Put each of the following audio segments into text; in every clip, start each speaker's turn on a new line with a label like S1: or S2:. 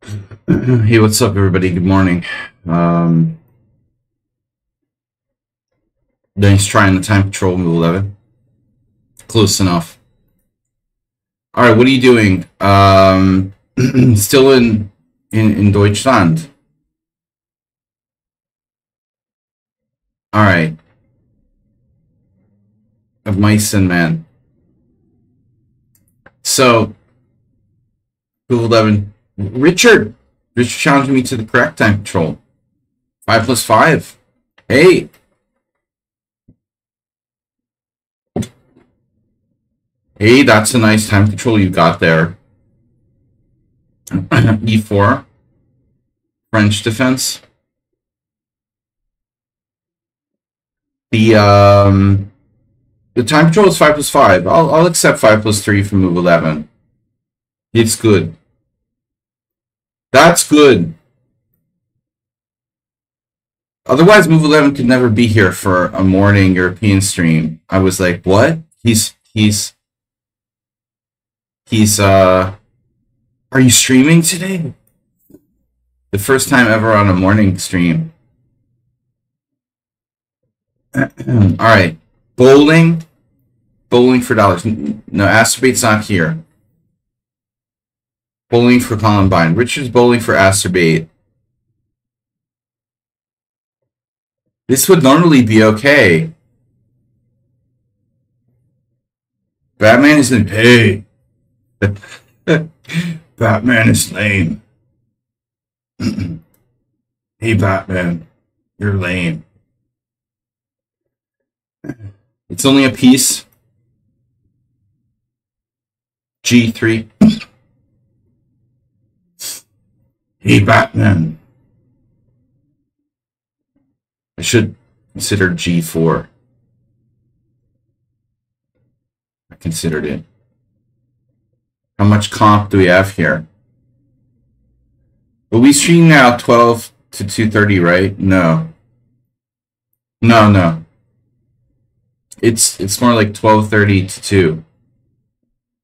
S1: Hey, what's up, everybody? Good morning. Thanks for trying the time patrol move 11. Close enough. All right, what are you doing? Still in Deutschland. All right. Of Meissen, man. So, move 11. Richard challenged me to the correct time patrol. 5 plus 5. Hey. Hey, that's a nice time control you got there. E4. French defense. The time control is 5 plus 5. I'll accept 5 plus 3 from move 11. It's good. That's good. Otherwise, move 11 could never be here for a morning European stream. I was like, what? Are you streaming today? The first time ever on a morning stream. All right. Bowling for dollars. No, Asturbate's not here. Bowling for Columbine. Richard's bowling for Asturbate. This would normally be okay. Batman is in. Hey. Batman is lame. Hey, Batman. You're lame. It's only a piece. G3. Hey, Batman. I should consider G4. I considered it. How much comp do we have here? Will we stream now 12 to 2:30, right? No. No. It's more like 12:30 to 2.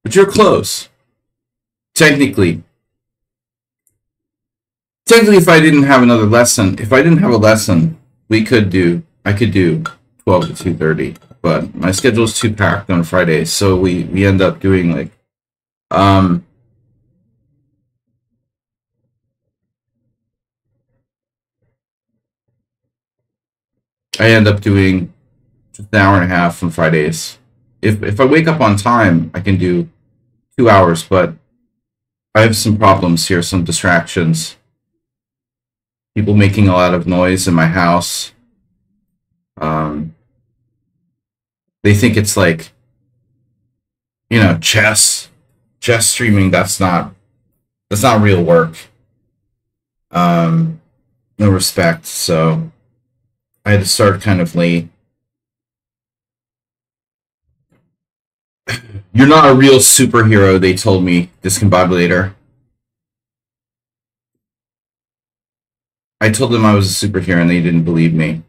S1: But you're close. Technically, if I didn't have another lesson, I could do 12 to 2:30, but my schedule is too packed on Fridays, so we end up doing like I end up doing just an hour and a half on Fridays. If I wake up on time, I can do 2 hours, but I have some problems here, some distractions. People making a lot of noise in my house. They think it's like, chess streaming. That's not real work. No respect. So I had to start kind of late. You're not a real superhero, they told me, discombobulator. I told them I was a superhero and they didn't believe me.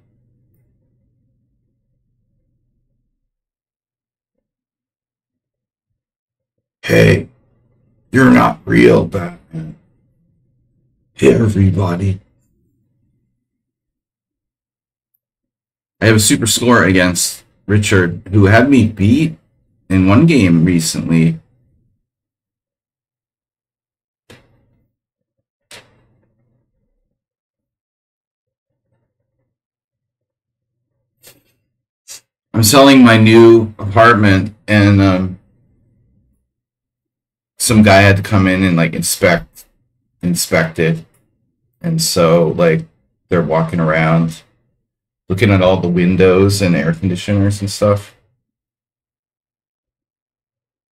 S1: Hey, you're not real, Batman. Hey, everybody. I have a super score against Richard, who had me beat in one game recently. I'm selling my new apartment, and some guy had to come in and like inspect it, and so like they're walking around looking at all the windows and air conditioners and stuff.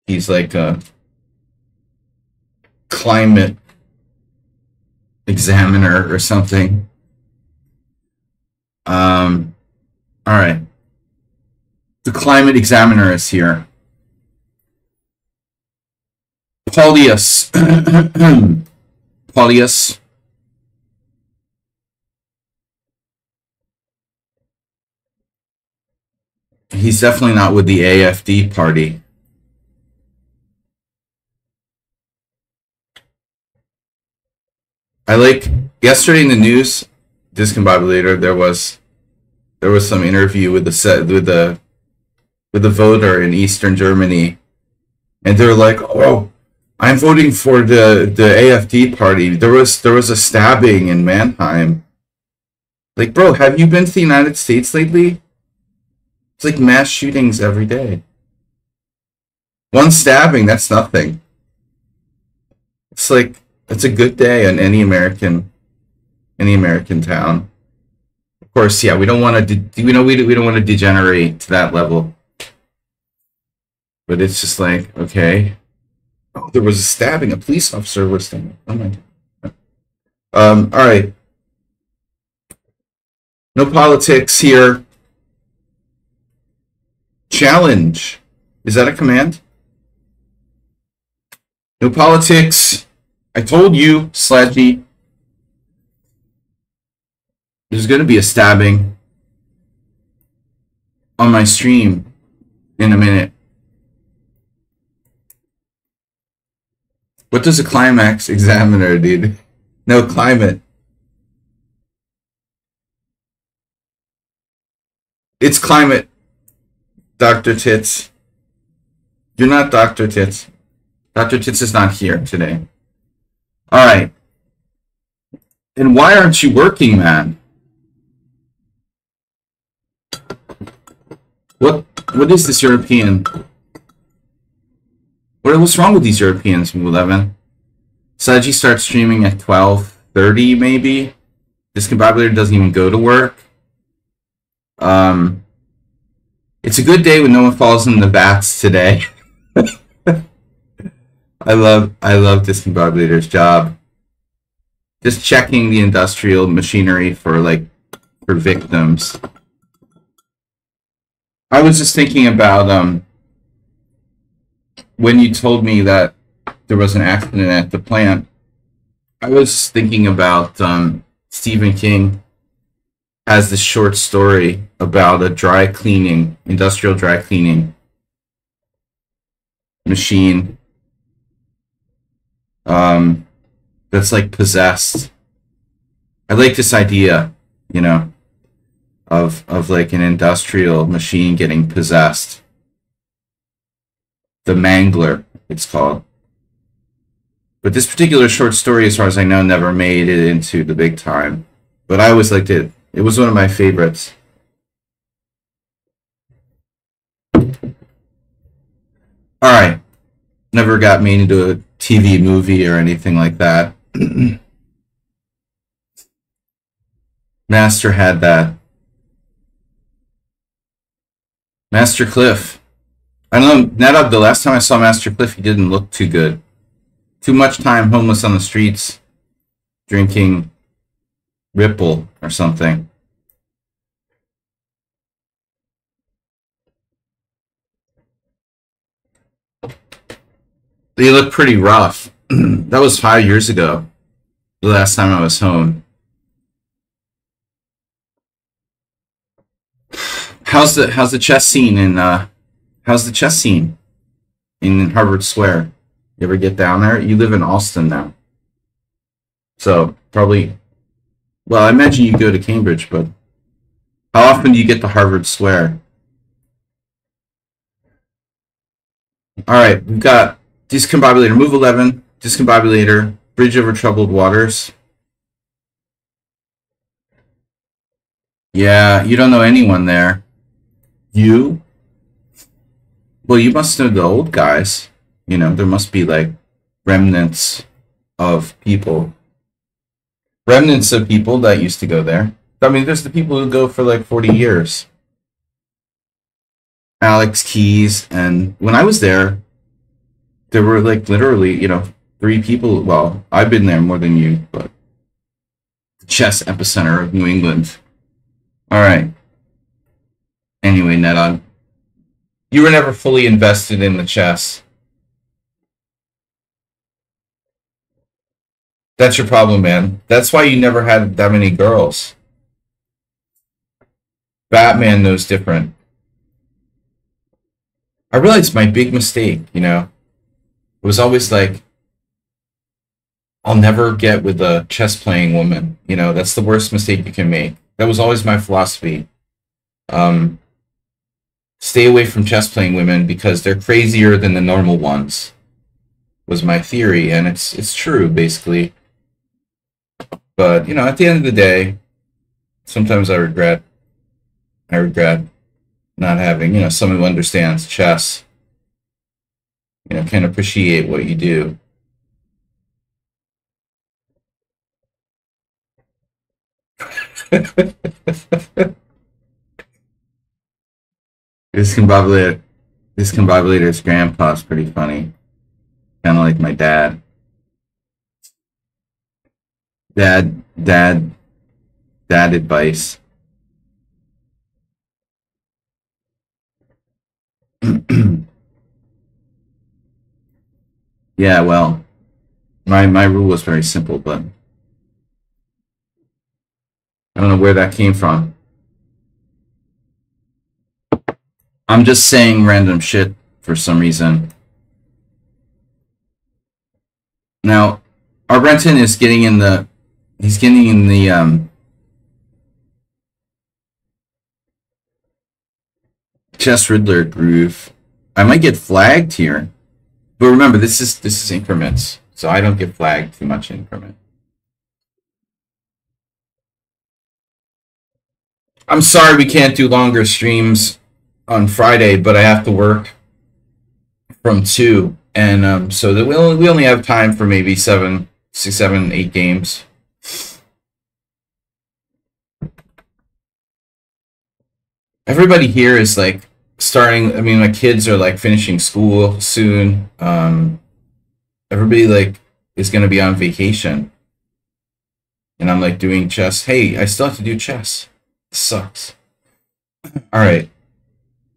S1: He's like a climate examiner or something. All right. The climate examiner is here. Paulius. Paulius. He's definitely not with the AFD party. I like yesterday in the news, discombobulator. There was some interview with the voter in Eastern Germany, and they're like, "Oh, I'm voting for the AfD party. There was a stabbing in Mannheim." Like, bro, have you been to the United States lately? It's like mass shootings every day. One stabbing, that's nothing. It's like it's a good day in any American town. Of course, yeah, we don't want to we don't want to degenerate to that level. But it's just like, okay. Oh, there was a stabbing. A police officer was stabbed. Oh my god. All right. No politics here. Challenge. Is that a command? No politics. I told you, Sledgy. There's going to be a stabbing on my stream in a minute. What does a climax examiner, dude? No, climate. It's climate, Dr. Tits. You're not Dr. Tits. Dr. Tits is not here today. Alright. And why aren't you working, man? What is this European? What's wrong with these Europeans, Move 11? Saji starts streaming at 12:30, maybe. Discombobulator doesn't even go to work. It's a good day when no one falls in the bats today. I love Discombobulator's job. Just checking the industrial machinery for victims. I was just thinking about when you told me that there was an accident at the plant. I was thinking about Stephen King has this short story about a industrial dry cleaning machine that's like possessed. I like this idea, you know, of like an industrial machine getting possessed. The Mangler, it's called. But this particular short story, as far as I know, never made it into the big time. But I always liked it. It was one of my favorites. Alright. Never got me into a TV movie or anything like that. Master had that. Master Cliff. I don't know, Nedub, the last time I saw Master Cliff, he didn't look too good. Too much time homeless on the streets, drinking Ripple or something. They look pretty rough. That was 5 years ago, the last time I was home. How's the chess scene in Harvard Square? You ever get down there? You live in Austin now, so probably. Well, I imagine you go to Cambridge, but how often do you get to Harvard Square? All right, we've got Discombobulator, move 11, Discombobulator, bridge over troubled waters. Yeah, you don't know anyone there. You? Well, you must know the old guys. You know, there must be like remnants of people. Remnants of people that used to go there. I mean, there's the people who go for like 40 years. Alex Keys, and when I was there, there were like literally, you know, 3 people. Well, I've been there more than you, but the chess epicenter of New England. All right. Anyway, Nedon, you were never fully invested in the chess. That's your problem, man. That's why you never had that many girls. Batman knows different. I realized my big mistake, you know. It was always like, I'll never get with a chess playing woman. You know, that's the worst mistake you can make. That was always my philosophy. Um, Stay away from chess playing women because they're crazier than the normal ones. Was my theory, and it's true basically. But you know, at the end of the day, sometimes I regret not having, you know, someone who understands chess, you know, can appreciate what you do. This combobulator, this combobulator's grandpa's pretty funny. Kind of like my dad. Dad, dad, dad advice. Yeah, well, my rule was very simple, but I don't know where that came from. I'm just saying random shit for some reason. Now, our Brenton is getting in the, he's getting in the Chess Riddler groove. I might get flagged here, but remember this is increments, so I don't get flagged too much in increment. I'm sorry we can't do longer streams on Friday, but I have to work from 2, and so that we only have time for maybe 7, 6, 7, 8 games. Everybody here is like starting. I mean, my kids are like finishing school soon. Everybody like is gonna be on vacation, and I'm like doing chess. Hey, I still have to do chess. This sucks. All right,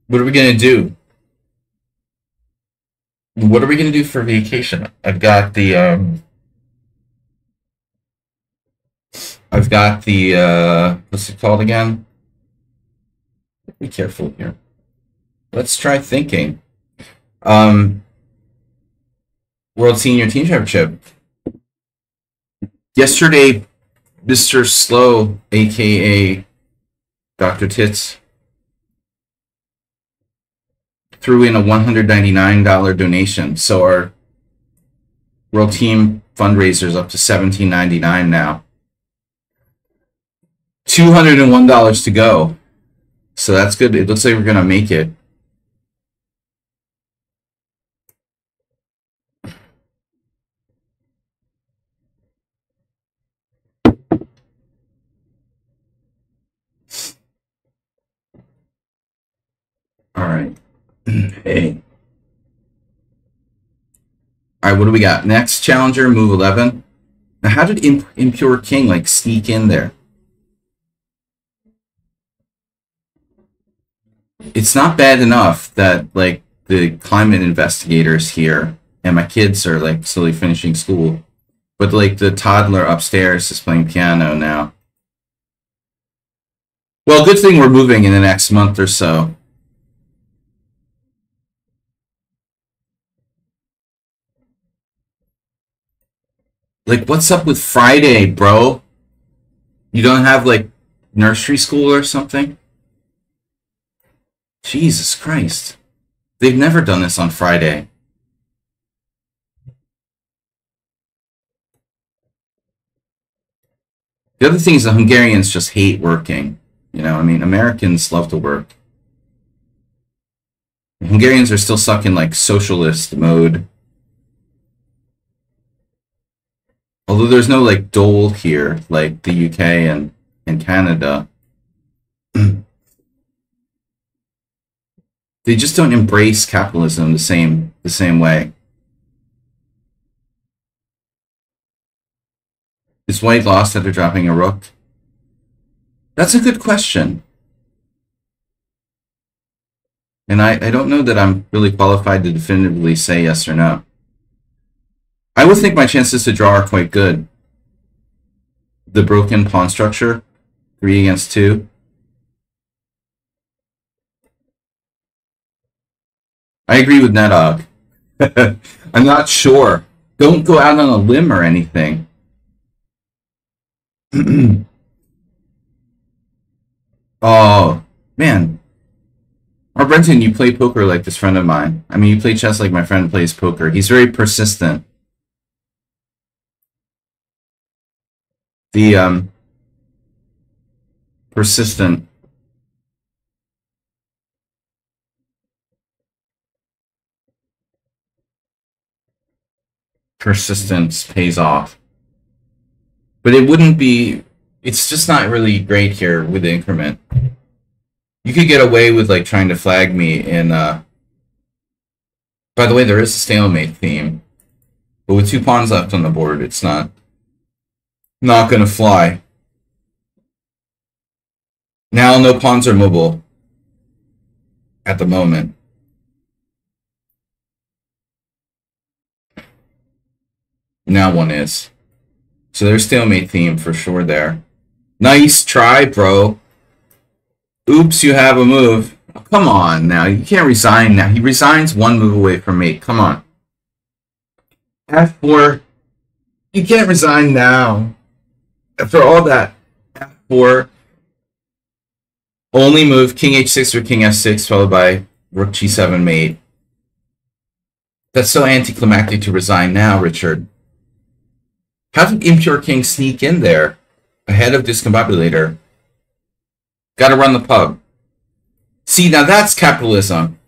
S1: what are we gonna do? What are we gonna do for vacation? I've got the what's it called again? Be careful here. Let's try thinking. World Senior Team Championship. Yesterday, Mr. Slow, aka Dr. Tits, threw in a $199 donation. So our World Team fundraiser is up to $17.99 now. $201 to go. So that's good. It looks like we're gonna make it. All right. Hey. All right, what do we got? Next challenger, move 11. Now, how did Impure King like sneak in there? It's not bad enough that like the climate investigators here and my kids are like slowly finishing school, but like the toddler upstairs is playing piano now. Well, good thing we're moving in the next month or so. Like, what's up with Friday, bro? You don't have like nursery school or something? Jesus Christ. They've never done this on Friday. The other thing is the Hungarians just hate working. You know, I mean, Americans love to work. Hungarians are still stuck in like socialist mode. Although there's no like dole here, like the UK and Canada. They just don't embrace capitalism the same way. Is White lost after dropping a rook? That's a good question. And I don't know that I'm really qualified to definitively say yes or no. I would think my chances to draw are quite good. The broken pawn structure, 3 against 2. I agree with Nedog. I'm not sure. Don't go out on a limb or anything. Oh, man. Or Brenton, you play poker like this friend of mine. I mean, you play chess like my friend plays poker. He's very persistent. The, persistent. Persistence pays off. But it wouldn't be... It's just not really great here with the increment. You could get away with, like, trying to flag me in, By the way, there is a stalemate theme. But with 2 pawns left on the board, it's not gonna fly. Now no pawns are mobile. At the moment. Now one is. So there's stalemate theme for sure there. Nice try, bro. Oops, you have a move. Oh, come on now. You can't resign now. He resigns 1 move away from me. Come on. F4. You can't resign now. After all that. F4. Only move King H6 or King F6 followed by Rook G7 mate. That's so anticlimactic to resign now, Richard. Have Impure King sneak in there ahead of Discombobulator. Gotta run the pub. See, now that's capitalism.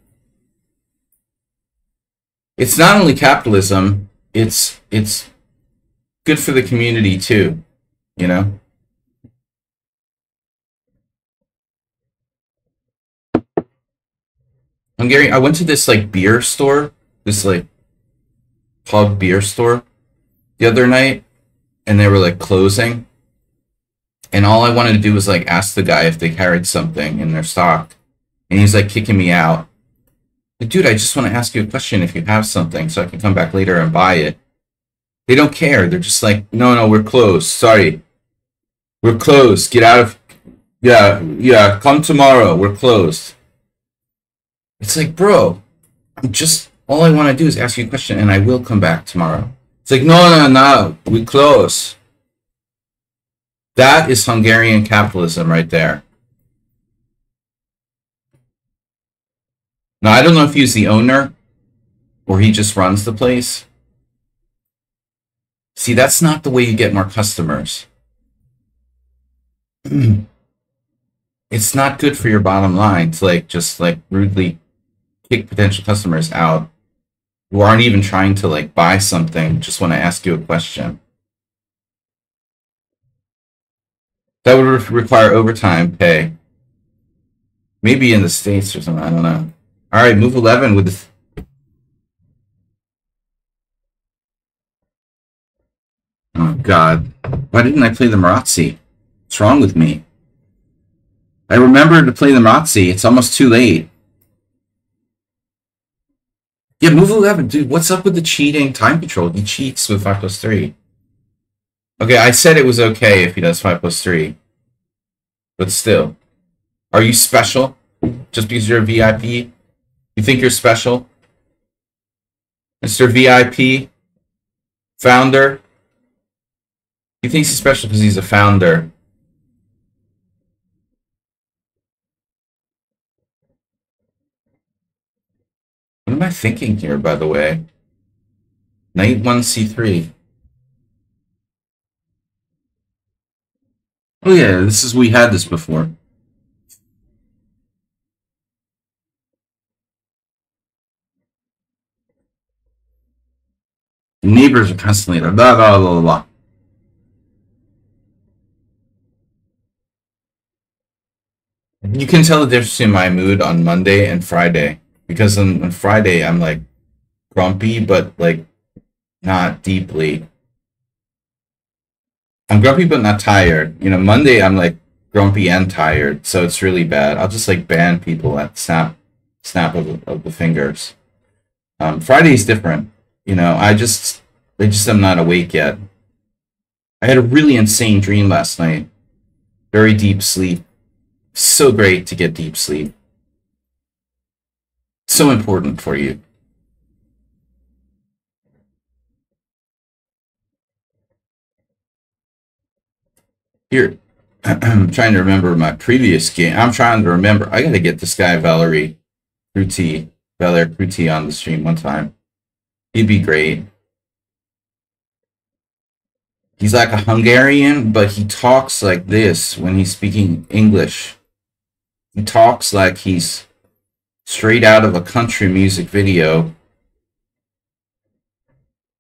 S1: It's not only capitalism, it's good for the community too, you know? I went to this like beer store, this like pub beer store the other night, and they were like closing. And all I wanted to do was like ask the guy if they carried something in their stock. And he's like kicking me out. Like, dude, I just want to ask you a question if you have something so I can come back later and buy it. They don't care. They're just like, no, we're closed. Sorry. We're closed. Get out of... Yeah, come tomorrow. We're closed. It's like, bro, all I want to do is ask you a question and I will come back tomorrow. It's like, no, we close. That is Hungarian capitalism right there. Now, I don't know if he's the owner or he just runs the place. See, that's not the way you get more customers. It's not good for your bottom line to like just like rudely kick potential customers out who aren't even trying to like buy something, just want to ask you a question. That would require overtime pay. Maybe in the States or something, I don't know. All right, move 11 with the... Oh, God. Why didn't I play the Marazzi? What's wrong with me? I remember to play the Marazzi. It's almost too late. Yeah, move 11. Dude, what's up with the cheating time control? He cheats with 5+3. Okay, I said it was okay if he does 5+3. But still. Are you special? Just because you're a VIP? You think you're special? Mr. VIP? Founder? He thinks he's special because he's a founder. What am I thinking here, by the way? Knight 1 C3. Oh yeah, we had this before. The neighbors are constantly blah blah blah blah blah. You can tell the difference between my mood on Monday and Friday. Because on Friday I'm like grumpy, but like not deeply. I'm grumpy but not tired. You know, Monday I'm like grumpy and tired, so it's really bad. I'll just like ban people at snap of the fingers. Friday's different. You know, I just am not awake yet. I had a really insane dream last night. Very deep sleep. So great to get deep sleep. So important for you. Here, I'm trying to remember my previous game. I'm trying to remember. I gotta get this guy Valerie Kruti on the stream one time. He'd be great. He's like a Hungarian, but he talks like this when he's speaking English. He talks like he's straight out of a country music video.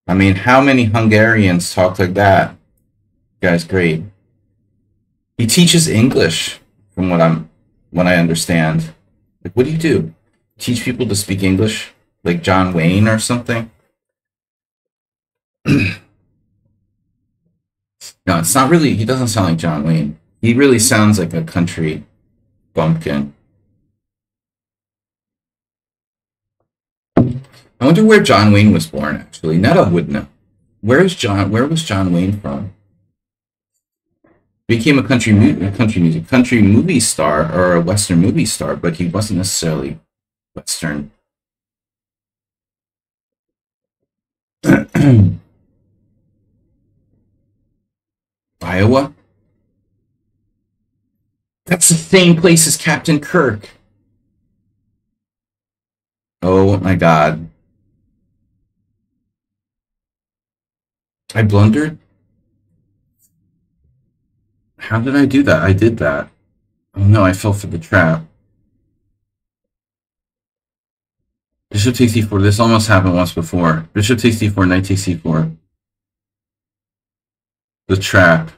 S1: I mean, how many Hungarians talk like that? The guy's great. He teaches English, from what I understand. Like, what do you do? Teach people to speak English, like John Wayne or something? No, it's not really. He doesn't sound like John Wayne. He really sounds like a country bumpkin. I wonder where John Wayne was born, actually. Netta would know. Where was John Wayne from? Became a country movie star, or a Western movie star, but he wasn't necessarily Western. Iowa? That's the same place as Captain Kirk. Oh my god. I blundered? How did I do that? I did that. Oh no, I fell for the trap. Bishop takes d4. This almost happened once before. Bishop takes d4, knight takes c4. The trap.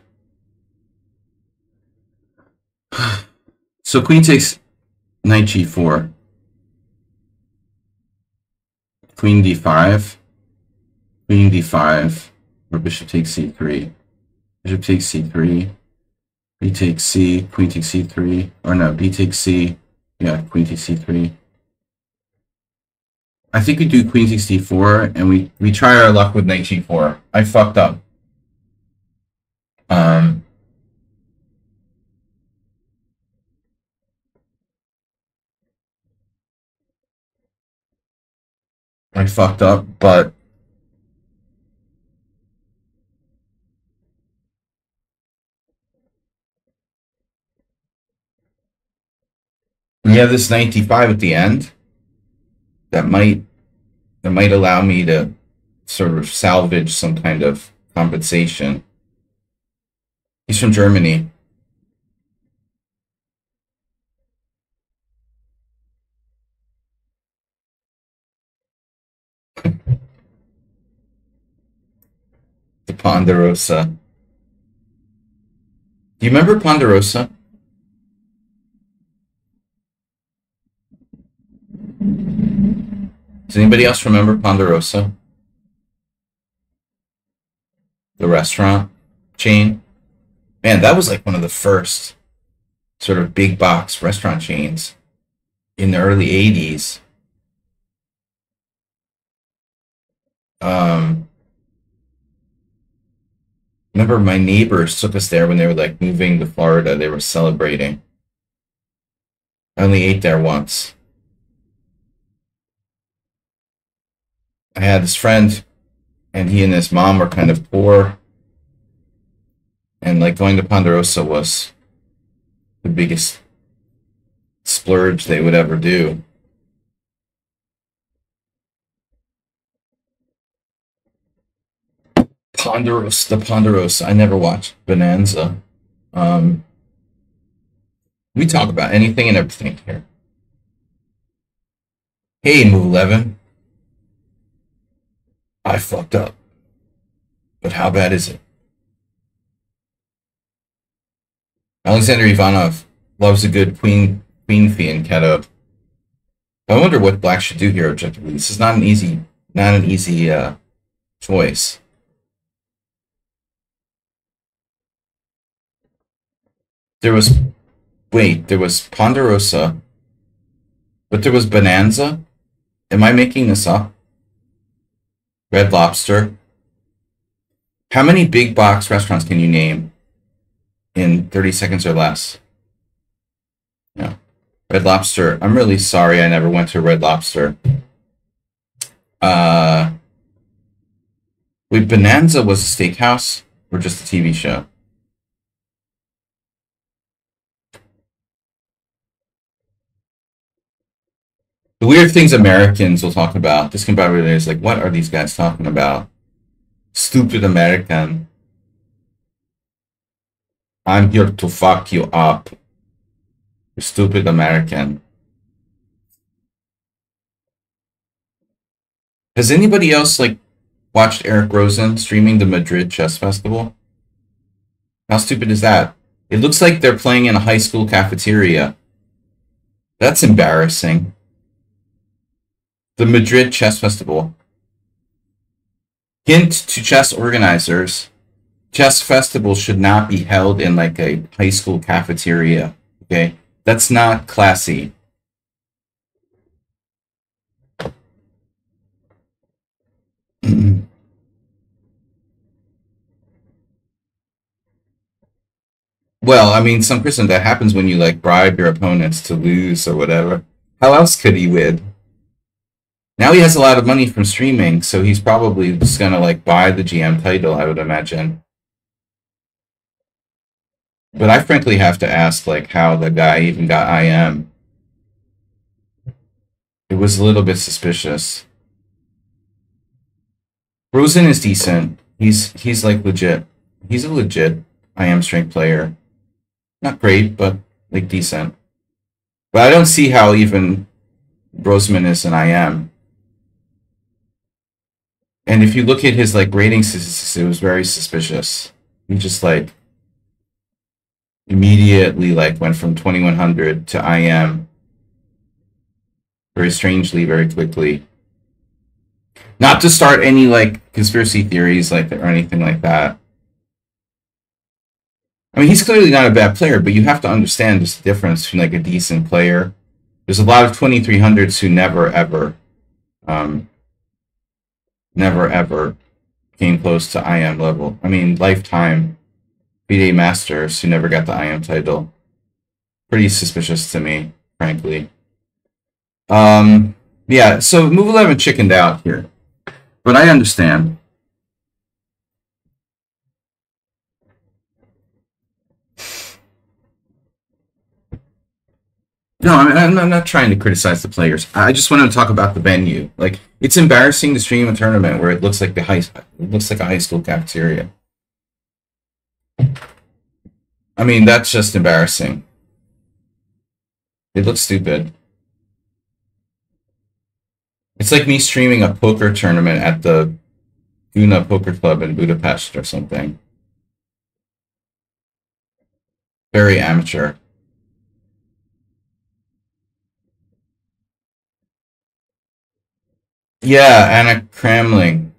S1: So queen takes knight g4. Queen d5. Queen d5. Or bishop takes c3. Bishop takes c3. B takes c. Queen takes c3. Or no, b takes c. Yeah, queen takes c3. I think we do queen takes d4, and we try our luck with knight g4. I fucked up. I fucked up, but we have this knight d5 at the end. That might allow me to sort of salvage some kind of compensation. He's from Germany. The Ponderosa. Do you remember Ponderosa? Does anybody else remember Ponderosa? The restaurant chain? Man, that was like one of the first sort of big box restaurant chains in the early 80s. Remember my neighbors took us there when they were like moving to Florida. They were celebrating. I only ate there once. I had this friend, and he and his mom were kind of poor. And like going to Ponderosa was the biggest splurge they would ever do. The Ponderosa. I never watched Bonanza. We talk about anything and everything here. Hey, Move 11. I fucked up. But how bad is it? Alexander Ivanov loves a good queen fiend Keto. I wonder what black should do here objectively. This is not an easy choice. There was Ponderosa, but there was Bonanza. Am I making this up? Red Lobster. How many big box restaurants can you name in 30 seconds or less? No. Red Lobster. I'm really sorry I never went to Red Lobster. Wait, Bonanza was a steakhouse or just a TV show? The weird things Americans will talk about. This competitor is like, what are these guys talking about? Stupid American. I'm here to fuck you up. You stupid American. Has anybody else like watched Eric Rosen streaming the Madrid Chess Festival? How stupid is that? It looks like they're playing in a high school cafeteria. That's embarrassing. The Madrid Chess Festival. Hint to chess organizers. Chess festival should not be held in like a high school cafeteria. Okay? That's not classy. Well, I mean, some person that happens when you like bribe your opponents to lose or whatever. How else could he win? Now he has a lot of money from streaming, so he's probably just gonna like buy the GM title, I would imagine. But I frankly have to ask like how the guy even got IM. It was a little bit suspicious. Rosen is decent. He's like legit. He's a legit IM strength player. Not great, but like decent. But I don't see how even Roseman is an IM. And if you look at his like rating statistics, it was very suspicious. He just like immediately like went from 2100 to IM very strangely, very quickly. Not to start any like conspiracy theories like or anything like that. I mean, he's clearly not a bad player, but you have to understand there's a difference between like a decent player. There's a lot of 2300s who never ever came close to IM level. I mean, lifetime FIDE masters who never got the IM title. Pretty suspicious to me, frankly. Yeah, so move 11 chickened out here, but I understand. No, I'm not trying to criticize the players. I just want to talk about the venue. Like, it's embarrassing to stream a tournament where it looks like a high school cafeteria. I mean, that's just embarrassing. It looks stupid. It's like me streaming a poker tournament at the Guna Poker Club in Budapest or something. Very amateur. Yeah, Anna Kramling.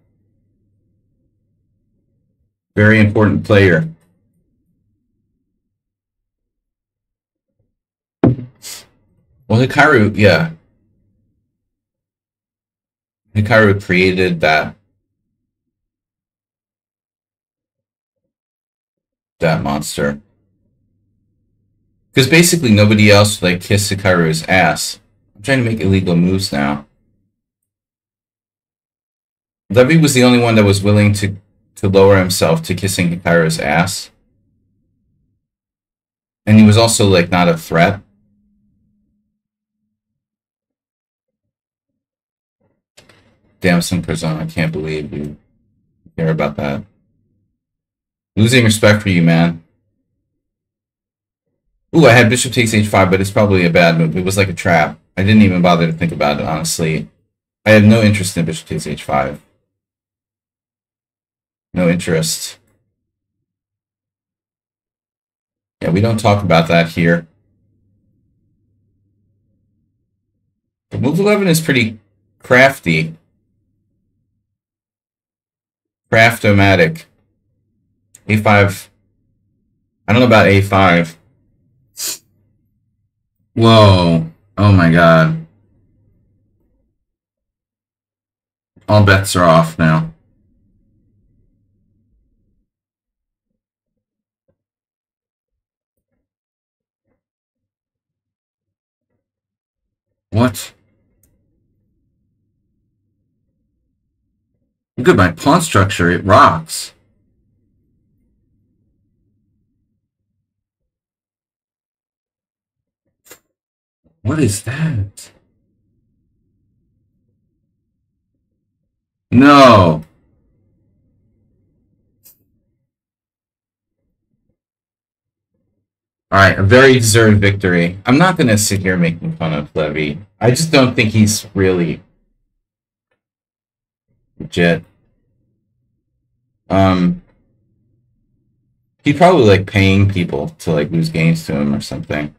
S1: Very important player. Well, Hikaru, yeah. Hikaru created that monster. Because basically nobody else would like kiss Hikaru's ass. I'm trying to make illegal moves now. Levy was the only one that was willing to lower himself to kissing Hikaru's ass. And he was also like not a threat. Damn, some prison. I can't believe you care about that. Losing respect for you, man. Ooh, I had bishop takes h5, but it's probably a bad move. It was like a trap. I didn't even bother to think about it, honestly. I have no interest in bishop takes h5. No interest. Yeah, we don't talk about that here. But move 11 is pretty crafty. Craft-o-matic. a5. I don't know about a5. Whoa. Oh my god. All bets are off now. What? Look at my pawn structure. It rocks. What is that? No. All right, a very deserved victory. I'm not going to sit here making fun of Levy. I just don't think he's really legit. He's probably like paying people to like lose games to him or something.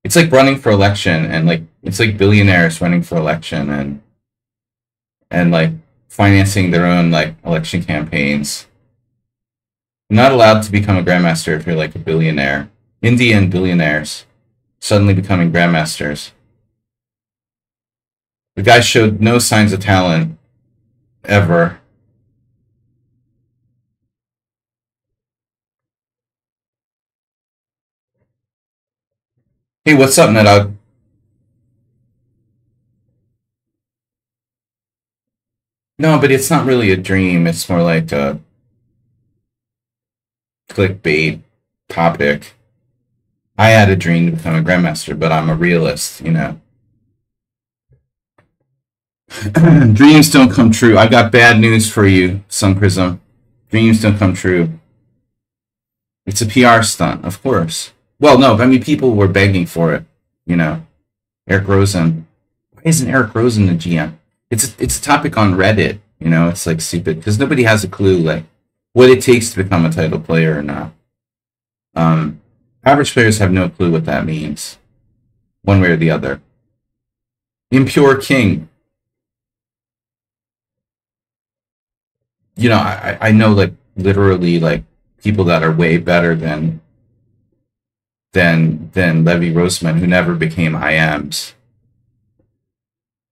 S1: It's like running for election and like it's like billionaires running for election and like financing their own like election campaigns. You're not allowed to become a grandmaster if you're like a billionaire. Indian billionaires suddenly becoming grandmasters. The guy showed no signs of talent ever. Hey, what's up, Nedog? No, but it's not really a dream. It's more like a clickbait topic. I had a dream to become a grandmaster, but I'm a realist, you know. Dreams don't come true. I've got bad news for you, Sun Prism. Dreams don't come true. It's a PR stunt, of course. Well, no, I mean, people were begging for it, you know. Eric Rosen. Why isn't Eric Rosen the GM? It's a topic on Reddit, you know. It's like stupid because nobody has a clue like what it takes to become a title player or not. Average players have no clue what that means, one way or the other. Impure King. You know, I know like literally like people that are way better than Levy Roseman who never became IMs.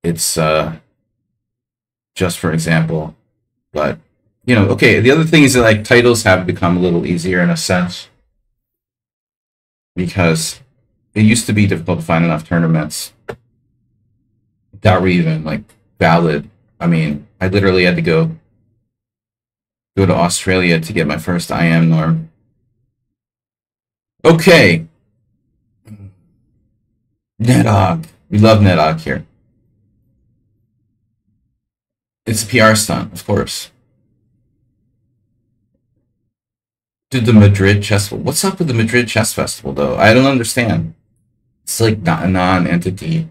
S1: It's just for example, but you know, okay. The other thing is that like titles have become a little easier in a sense because it used to be difficult to find enough tournaments that were even like valid. I mean, I literally had to go to Australia to get my first IM norm. Okay. Nedog. We love Nedog here. It's a PR stunt, of course. Dude, the Madrid Chess Festival. What's up with the Madrid Chess Festival, though? I don't understand. It's like not a non-entity.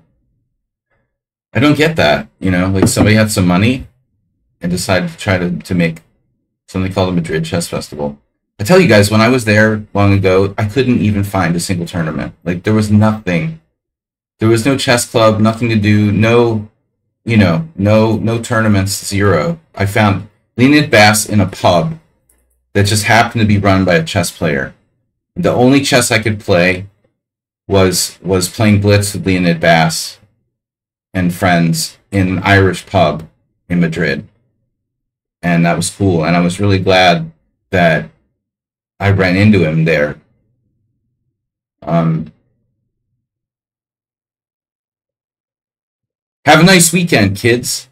S1: I don't get that. You know, like somebody had some money and decided to try to make something called the Madrid Chess Festival. I tell you guys, when I was there long ago, I couldn't even find a single tournament. Like there was nothing. There was no chess club, nothing to do, no, you know, no tournaments, zero. I found Leonid Bass in a pub that just happened to be run by a chess player. The only chess I could play was playing Blitz with Leonid Bass and friends in an Irish pub in Madrid. And that was cool. And I was really glad that I ran into him there. Have a nice weekend, kids.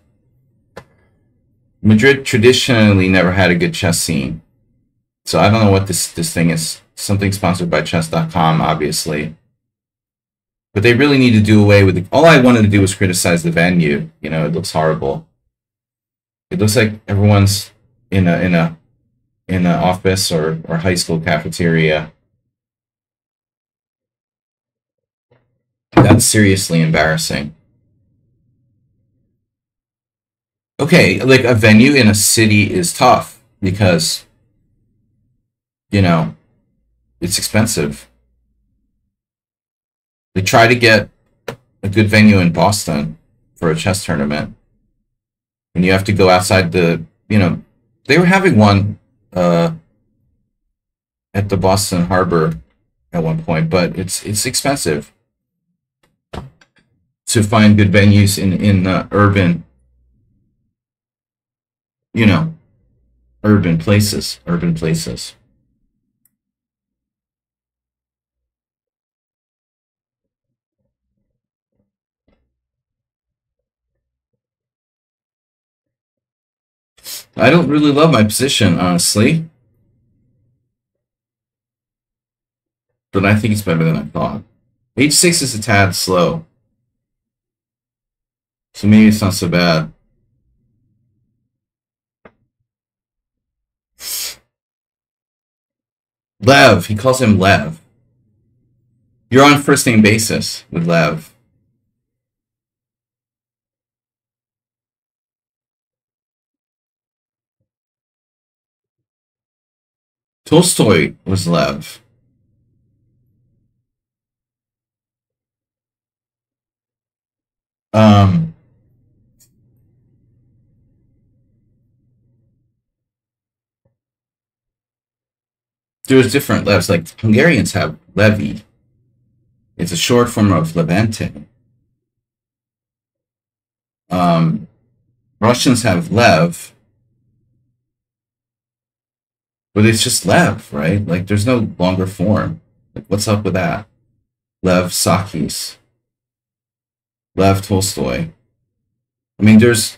S1: Madrid traditionally never had a good chess scene. So I don't know what this thing is. Something sponsored by chess.com, obviously. But they really need to do away with it. All I wanted to do was criticize the venue. You know, it looks horrible. It looks like everyone's in a office or high school cafeteria. That's seriously embarrassing. Okay, like a venue in a city is tough because, you know, it's expensive. They try to get a good venue in Boston for a chess tournament. And you have to go outside the, you know, they were having one at the Boston Harbor at one point, but it's expensive to find good venues in urban, you know, urban places. I don't really love my position, honestly. But I think it's better than I thought. H6 is a tad slow. So maybe it's not so bad. Lev. He calls him Lev. You're on first name basis with Lev. Tolstoy was Lev. Um, there's different Levs. Like Hungarians have Levi. It's a short form of Levente. Um, Russians have Lev, but it's just Lev, right? Like there's no longer form. Like what's up with that? Lev Sakis, Lev Tolstoy. I mean, there's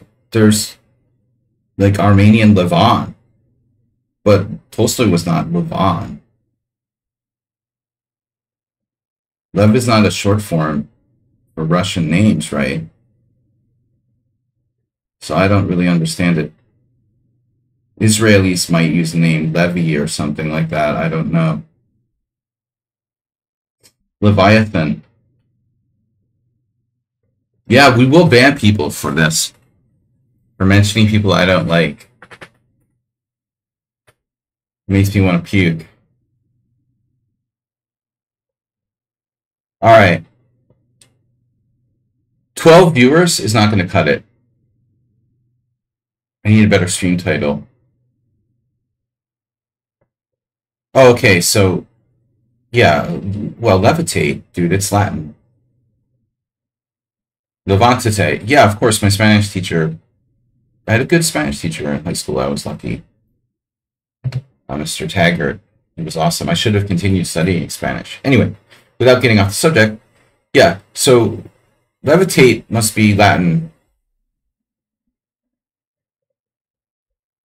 S1: like Armenian Levan, but Tolstoy was not Levan. Lev is not a short form for Russian names, right? So I don't really understand it. Israelis might use the name Levi or something like that. I don't know. Leviathan. Yeah, we will ban people for this. For mentioning people I don't like. It makes me want to puke. Alright. 12 viewers is not going to cut it. I need a better stream title. Oh, okay, so yeah, well, levitate, dude, it's Latin. Levantate. Yeah, of course, my Spanish teacher. I had a good Spanish teacher in high school. I was lucky. Mr. Taggart. He was awesome. I should have continued studying Spanish. Anyway, without getting off the subject, yeah, so levitate must be Latin.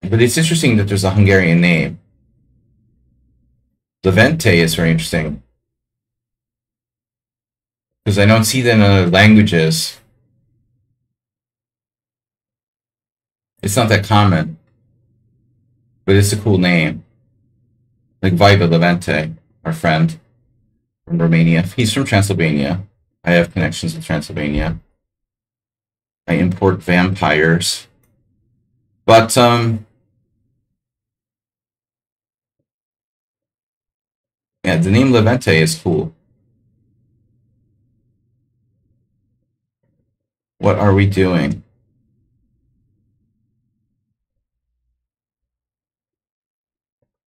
S1: But it's interesting that there's a Hungarian name. Levente is very interesting. Because I don't see that in other languages. It's not that common. But it's a cool name. Like Viva Levente, our friend from Romania. He's from Transylvania. I have connections with Transylvania. I import vampires. But, yeah, the name Levente is cool. What are we doing?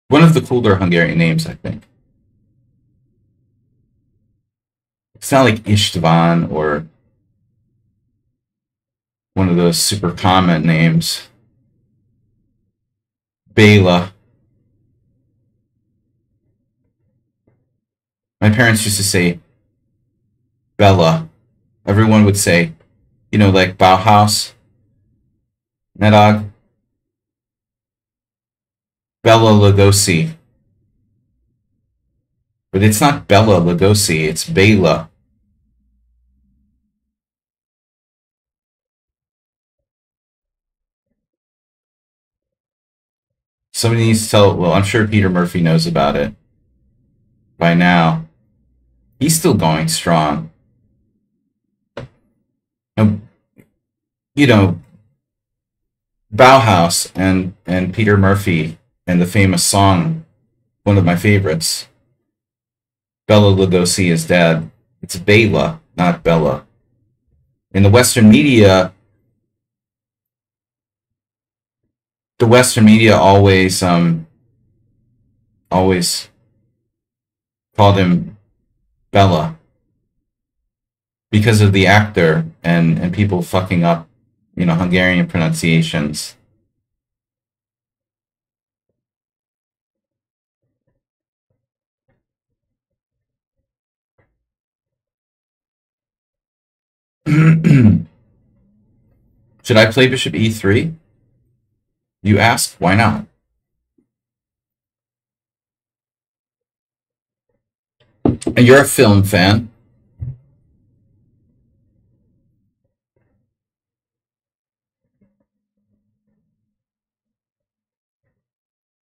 S1: One of the cooler Hungarian names, I think. It's not like Istvan or one of those super common names. Bela. My parents used to say Bella. Everyone would say, you know, like Bauhaus, Nedog, Bella Lugosi. But it's not Bella Lugosi, it's Bela. Somebody needs to tell, well, I'm sure Peter Murphy knows about it by now. He's still going strong. You know, Bauhaus and Peter Murphy and the famous song, one of my favorites, Bela Lugosi is dead. It's Bela, not Bella. In the Western media always always called him Bella because of the actor and people fucking up, you know, Hungarian pronunciations. Should I play bishop e3? You ask, why not? And you're a film fan.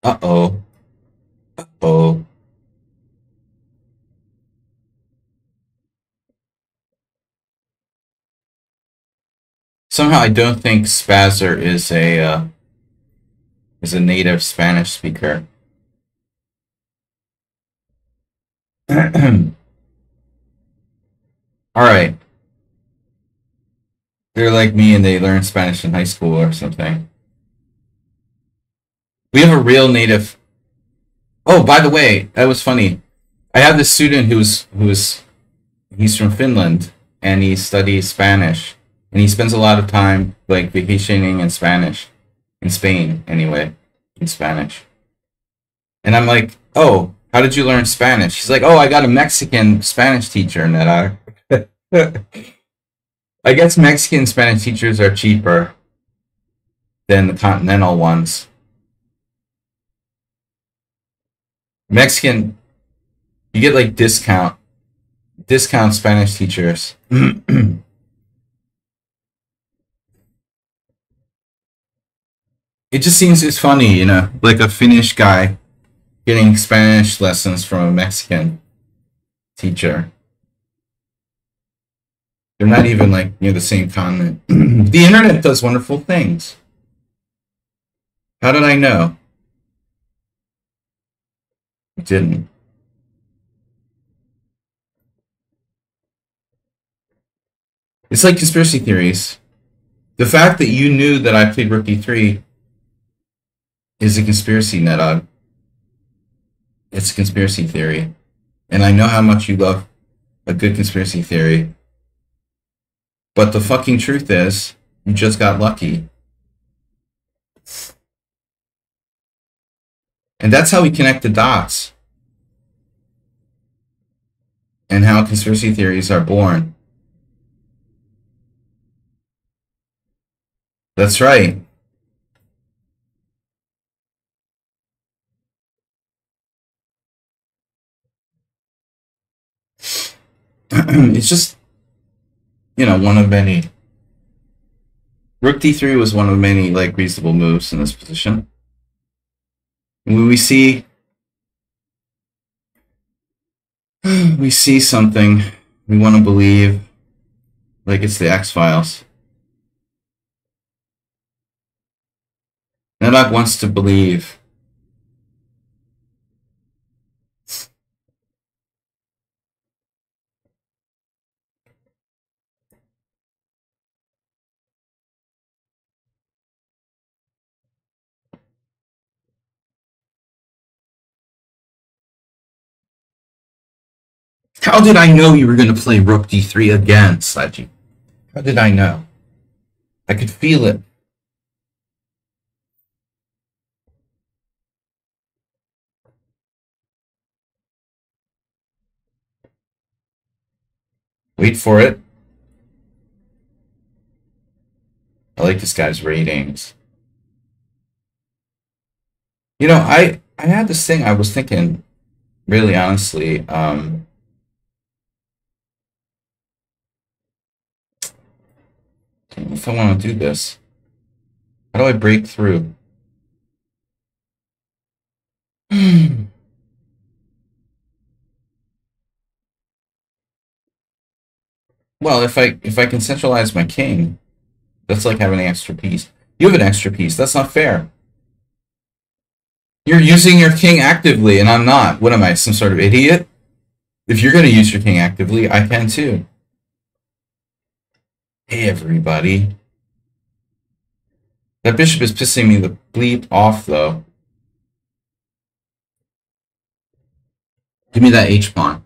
S1: Uh-oh. Uh-oh. Somehow I don't think Spazzer is a native Spanish speaker. All right. They're like me and they learn Spanish in high school or something. We have a real native. Oh, by the way, that was funny. I have this student he's from Finland and he studies Spanish and he spends a lot of time like vacationing in Spanish, in Spain anyway, in Spanish. And I'm like, oh, how did you learn Spanish? She's like, oh, I got a Mexican Spanish teacher, and that I guess Mexican Spanish teachers are cheaper than the continental ones. Mexican, you get like discount Spanish teachers. It just seems it's funny, you know, like a Finnish guy getting Spanish lessons from a Mexican teacher. They're not even like near the same continent. The internet does wonderful things. How did I know? It didn't. It's like conspiracy theories. The fact that you knew that I played Rook D3 is a conspiracy, Nedog. It's a conspiracy theory. And I know how much you love a good conspiracy theory. But the fucking truth is, you just got lucky. And that's how we connect the dots. And how conspiracy theories are born. That's right. It's just, you know, one of many. Rook D3 was one of many, like, reasonable moves in this position. And when we see something, we want to believe, like it's the X-Files. Nedog wants to believe. How did I know you were going to play Rook D3 again, Sledgy? How did I know? I could feel it. Wait for it. I like this guy's ratings. You know, I had this thing I was thinking, really honestly, if I want to do this. How do I break through? Well, if I can centralize my king, that's like having an extra piece. You have an extra piece. That's not fair. You're using your king actively, and I'm not. What am I, some sort of idiot? If you're going to use your king actively, I can too. Hey, everybody. That bishop is pissing me the bleep off, though. Give me that h-pawn.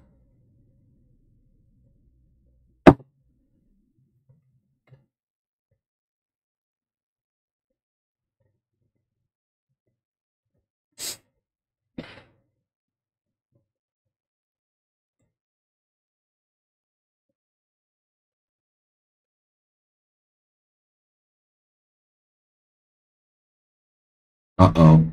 S1: Uh-oh.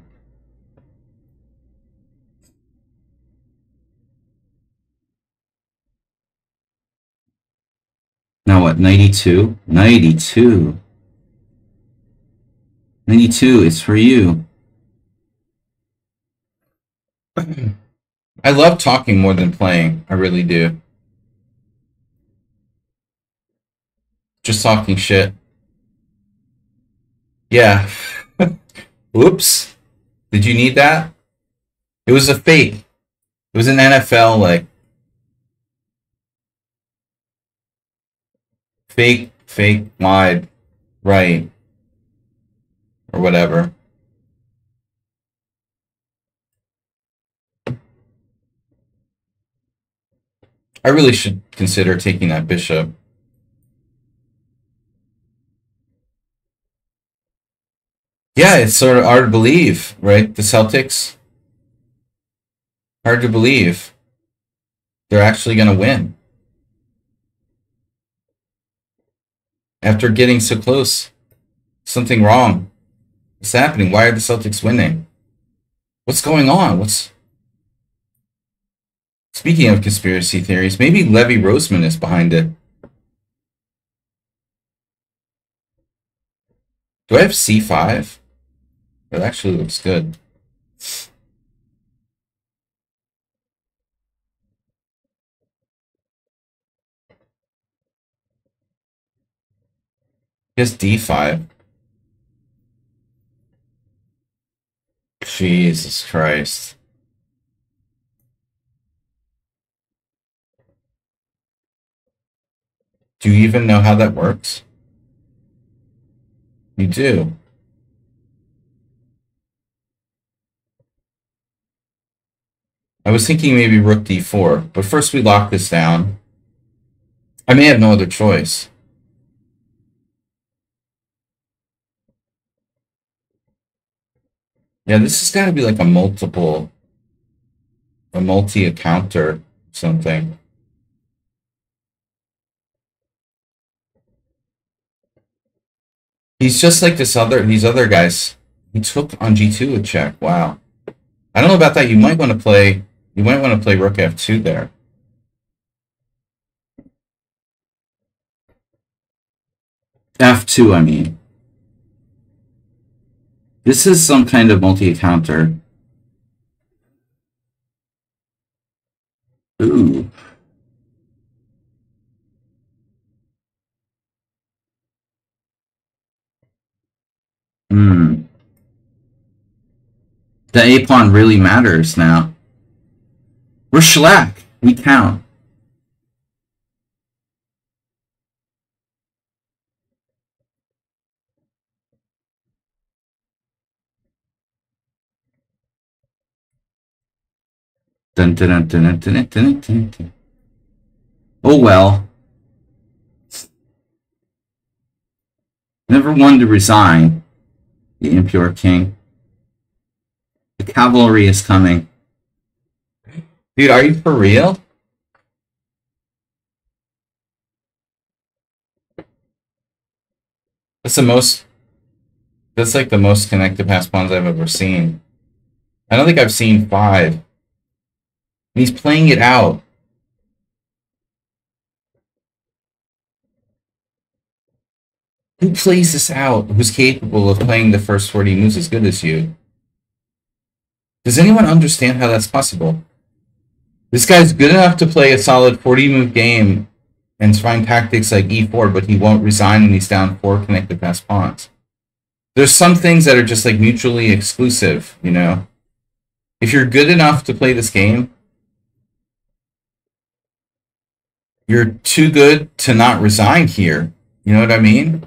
S1: Now what, 92? 92. 92, it's for you. I love talking more than playing. I really do. Just talking shit. Yeah. Whoops. Did you need that? It was a fake. It was an NFL, like, fake, wide, right, or whatever. I really should consider taking that bishop. Yeah, it's sort of hard to believe, right? The Celtics, hard to believe they're actually going to win after getting so close. Something wrong. What's happening? Why are the Celtics winning? What's going on? Speaking of conspiracy theories, maybe Levy Roseman is behind it. Do I have C5? That actually looks good. He has D5. Jesus Christ. Do you even know how that works? You do. I was thinking maybe rook d4, but first we lock this down. I may have no other choice. Yeah, this has got to be like a multi-counter something. He's just like these other guys. He took on g2 with check. Wow. I don't know about that. You might want to play rook f2 there. F2, I mean. This is some kind of multi-counter. Ooh. Hmm. The A-pawn really matters now. We're shellac. We count. Dun, dun, dun, dun, dun, dun, dun, dun, dun. Oh well. Never one to resign. The impure king. The cavalry is coming. Dude, are you for real? That's like the most connected pass pawns I've ever seen. I don't think I've seen 5. And he's playing it out. Who plays this out? Who's capable of playing the first 40 moves as good as you? Does anyone understand how that's possible? This guy's good enough to play a solid 40-move game and find tactics like e4, but he won't resign when he's down 4 connected pass pawns. There's some things that are just like mutually exclusive, you know? If you're good enough to play this game, you're too good to not resign here. You know what I mean?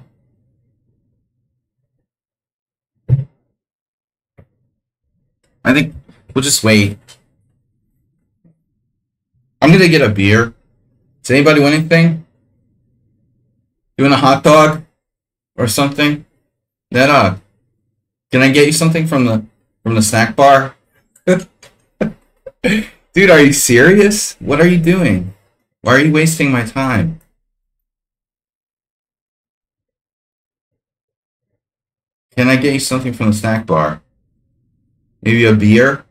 S1: I think we'll just wait. I'm gonna get a beer. Does anybody want anything? You want a hot dog or something? Can I get you something from the snack bar? Dude, are you serious? What are you doing? Why are you wasting my time? Can I get you something from the snack bar? Maybe a beer?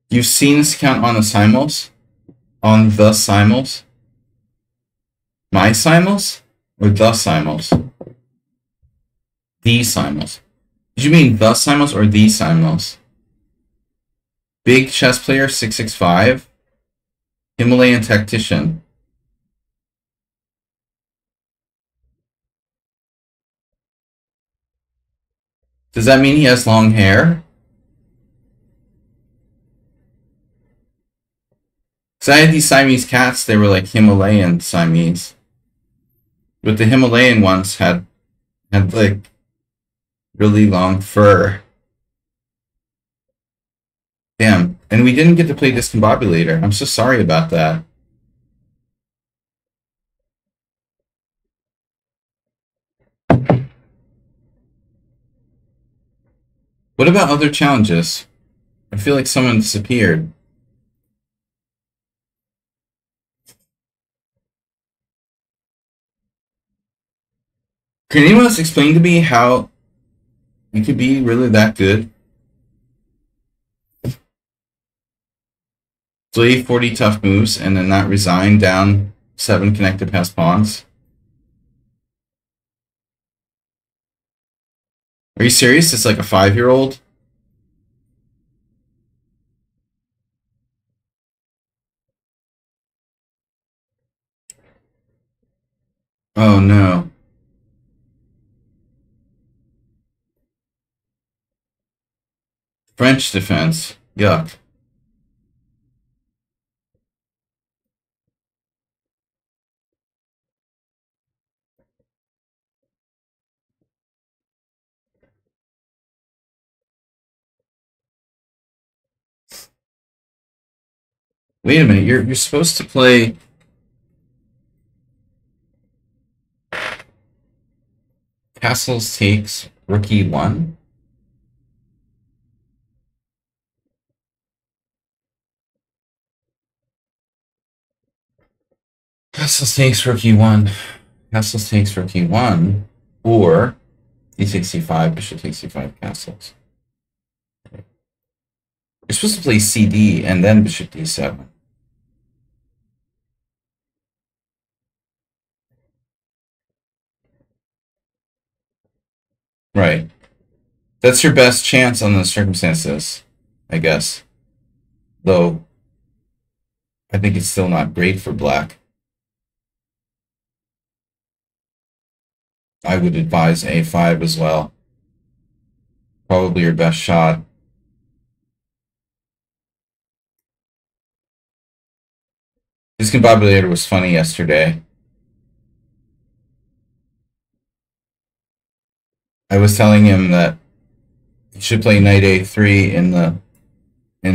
S1: You've seen this account on the simuls? On the simuls? My simuls? Or the simuls? The simuls. Did you mean the simuls or the simuls? Big chess player 665. Himalayan tactician. Does that mean he has long hair? Because I had these Siamese cats, they were like Himalayan Siamese. But the Himalayan ones had like really long fur. Damn. And we didn't get to play Discombobulator. I'm so sorry about that. What about other challenges? I feel like someone disappeared. Can anyone else explain to me how you could be really that good? Play 40 tough moves and then not resign down 7 connected past pawns? Are you serious? It's like a 5-year-old? Oh no. French defense. Yuck. Wait a minute, you're supposed to play Castles takes rookie 1? Castles takes rookie 1. Castles takes rookie 1. Or d takes c5, bishop takes c5 castles. You're supposed to play cd and then bishop d7. Right. That's your best chance on the circumstances, I guess. Though, I think it's still not great for black. I would advise a5 as well. Probably your best shot. Discombobulator was funny yesterday. I was telling him that he should play knight a3 in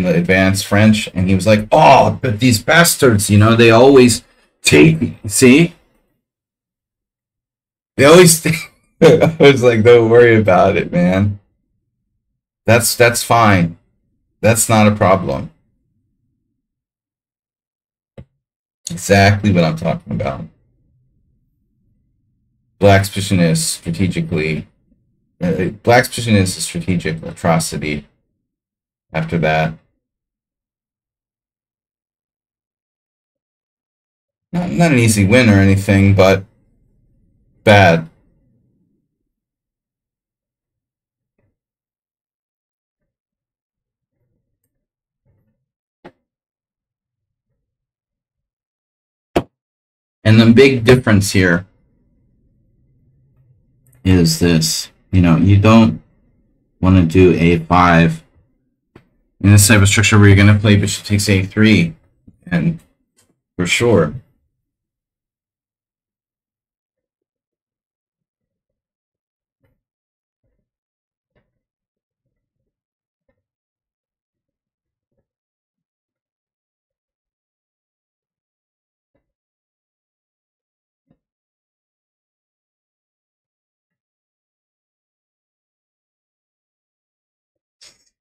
S1: the advanced French, and he was like, "Oh, but these bastards, you know, they always take." See, they always. I was like, "Don't worry about it, man. That's fine. That's not a problem." Exactly what I'm talking about. Black's position is strategically. Black's position is a strategic atrocity. After that, not an easy win or anything, but bad. And the big difference here is this. You know, you don't want to do a5 in this type of structure where you're going to play bishop takes a3, and for sure.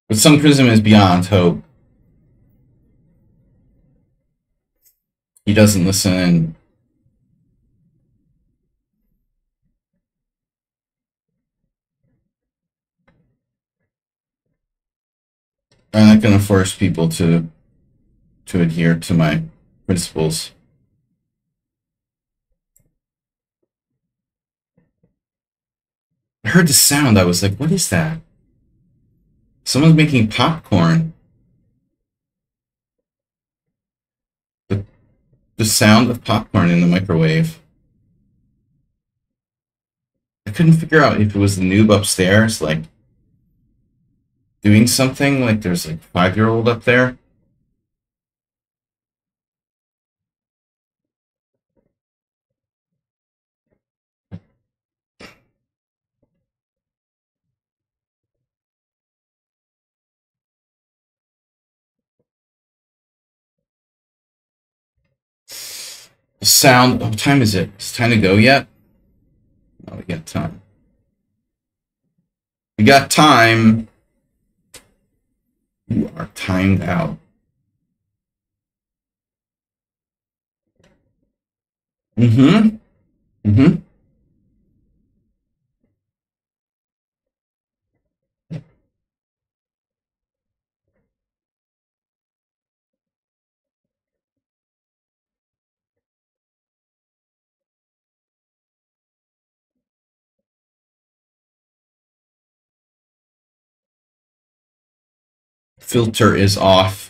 S1: But some prism is beyond hope. He doesn't listen. I'm not going to force people to adhere to my principles. I heard the sound. I was like, "What is that?" Someone's making popcorn. The sound of popcorn in the microwave. I couldn't figure out if it was the noob upstairs, like, doing something, like there's like a 5-year-old up there. The sound, what time is it? Is it time to go yet? No, we got time. We got time. You are timed out. Mm-hmm. Mm-hmm. Filter is off.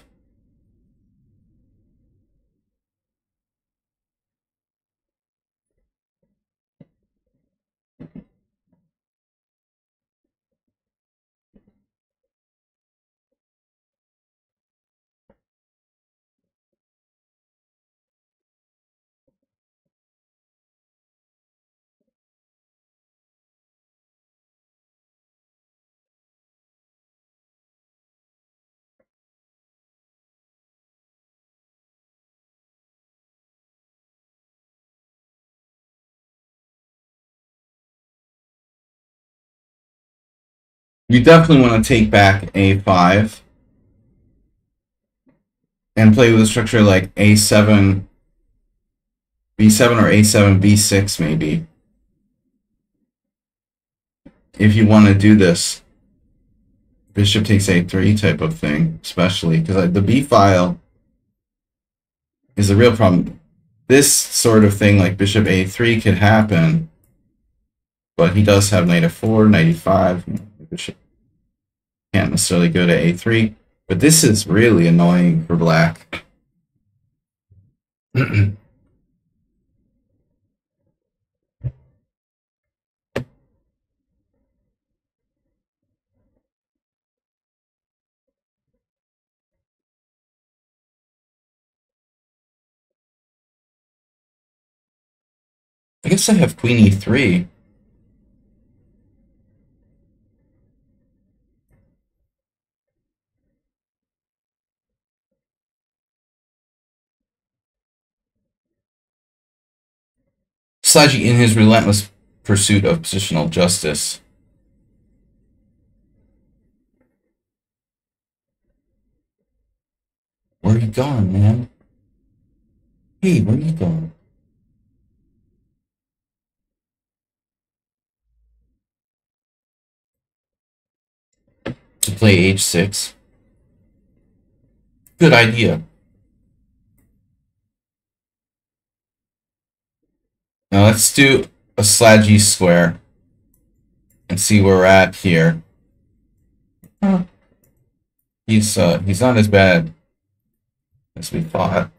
S1: You definitely want to take back A5 and play with a structure like A7, B7 or A7, B6 maybe. If you want to do this bishop takes A3 type of thing, especially because the B file is a real problem. This sort of thing like bishop A3 could happen, but he does have knight F4, knight E5. Bishop can't necessarily go to A3, but this is really annoying for black. I guess I have queen E3. Sludgy in his relentless pursuit of positional justice. Where are you going, man? Hey, where are you going? To play H6. Good idea. Now let's do a Sludgy square and see where we're at here. He's not as bad as we thought.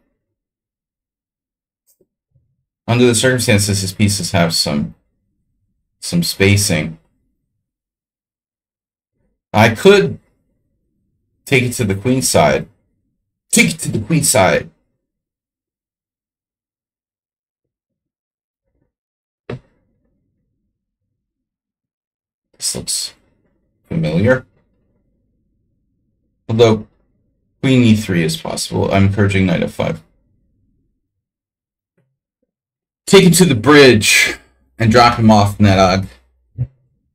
S1: Under the circumstances, his pieces have some spacing. I could take it to the queen side. Take it to the queen side. This looks familiar. Although queen E3 is possible. I'm encouraging knight F5. Take him to the bridge and drop him off, Nedog.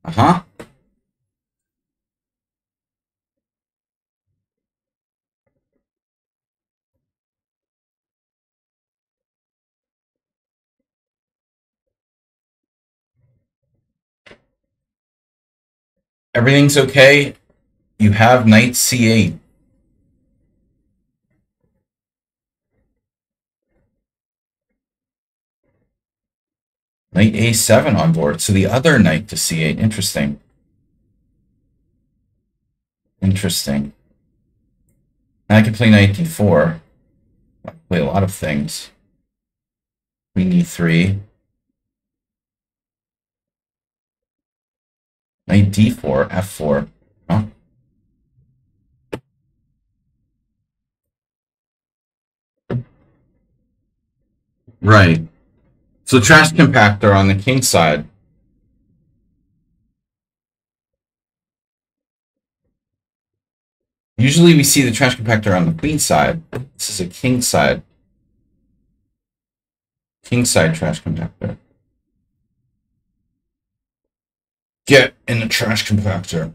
S1: Uh-huh. Everything's okay. You have knight C8. Knight A7 on board. So the other knight to C8. Interesting. Interesting. Now I can play knight D4. I can play a lot of things. Queen e3. Knight d4, f4. Oh. Right. So trash compactor on the king side. Usually we see the trash compactor on the queen side. This is a king side. King side trash compactor. Get in the trash compactor.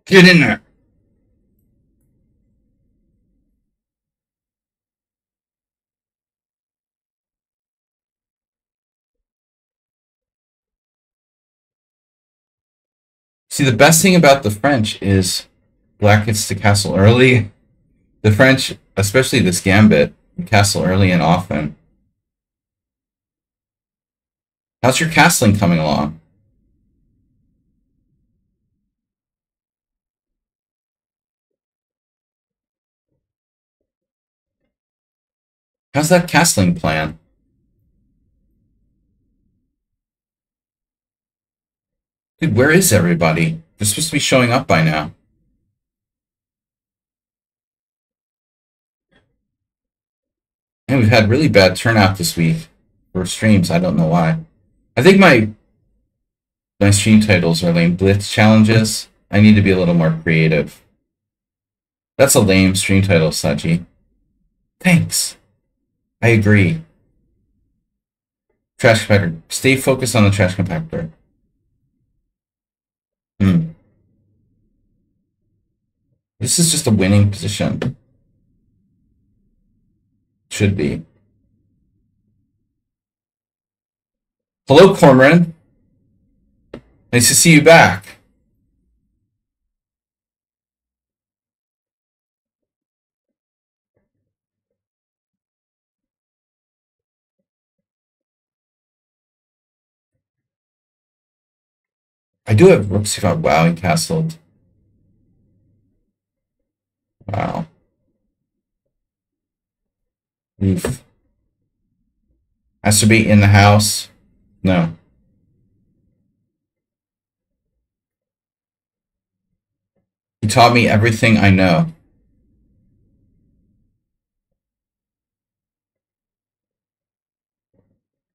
S1: Get in there. See, the best thing about the French is black gets to castle early. The French, especially this gambit, castle early and often. How's your castling coming along? How's that castling plan? Dude, where is everybody? They're supposed to be showing up by now. And we've had really bad turnout this week for streams. I don't know why. I think my stream titles are lame. Blitz challenges. I need to be a little more creative. That's a lame stream title, Saji. Thanks. I agree. Trash compactor. Stay focused on the trash compactor. This is just a winning position. Should be. Hello, Cormoran. Nice to see you back. I do have rook c5. Wow, he castled. Wow. Oof. Masturbate in the house? No. He taught me everything I know.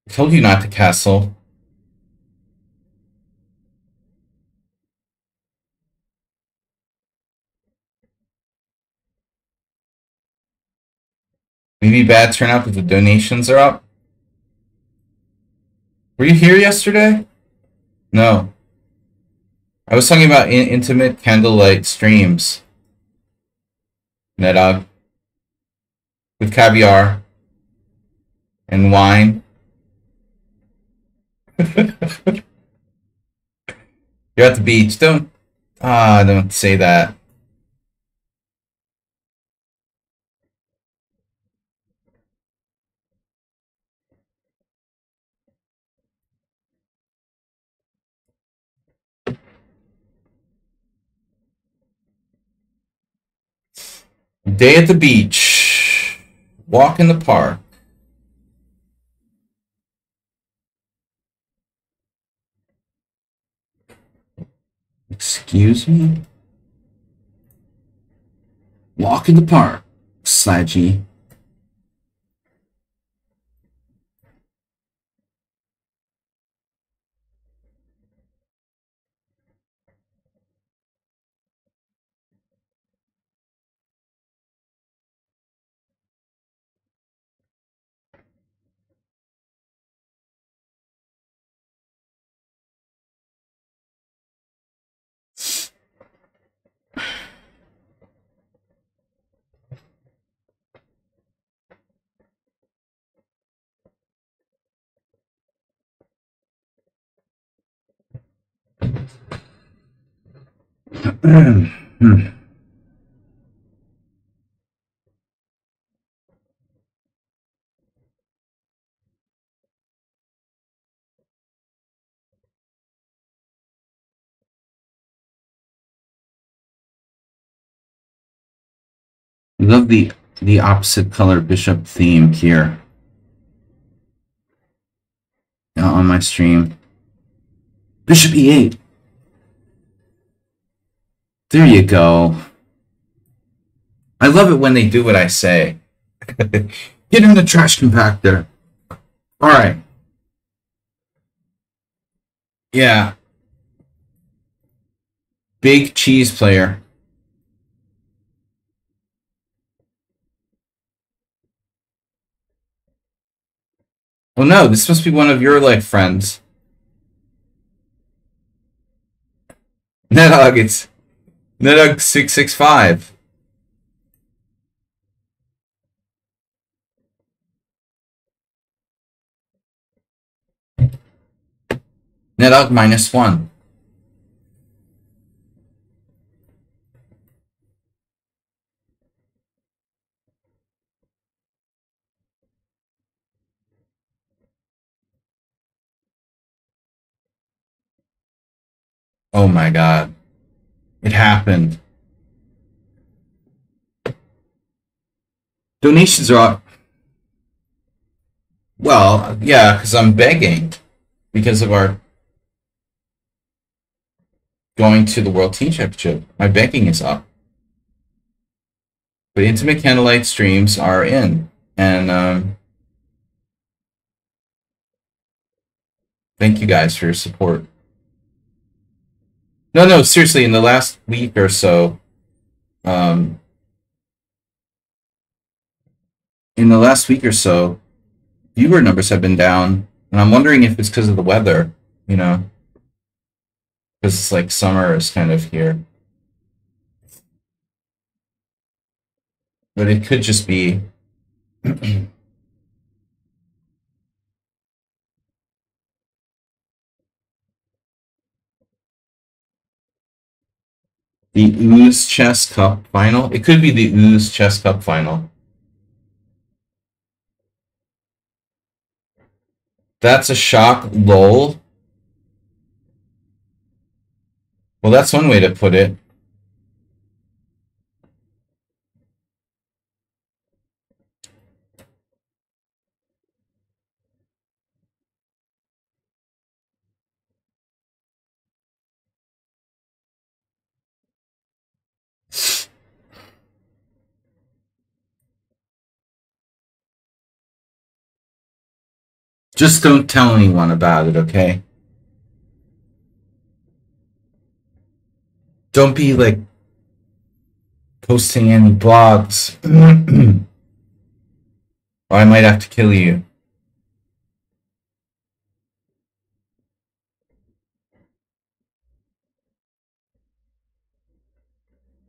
S1: I told you not to castle. Maybe bad turnout because the donations are up. Were you here yesterday? No. I was talking about intimate candlelight streams. Nedog. With caviar. And wine. You're at the beach. Don't say that. Day at the beach. Walk in the park. Excuse me? Walk in the park, Saji. I love the opposite color bishop theme here on my stream. Bishop e8. There you go. I love it when they do what I say. Get in the trash compactor. All right. Yeah. Big cheese player. Oh no, this must be one of your like friends. Nedog, it's Nedog 665. Nedog -1. Oh my god. It happened. Donations are up. Well, yeah, because I'm begging because of our going to the World Team Championship. My begging is up. But Intimate Candlelight streams are in. And thank you guys for your support. No, seriously, in the last week or so, viewer numbers have been down, and I'm wondering if it's because of the weather, you know, because it's like summer is kind of here. But it could just be the Ooze Chess Cup final. It could be the Ooze Chess Cup final. That's a shock, lol. Well, that's one way to put it. Just don't tell anyone about it, okay? Don't be like posting any blogs. Or I might have to kill you.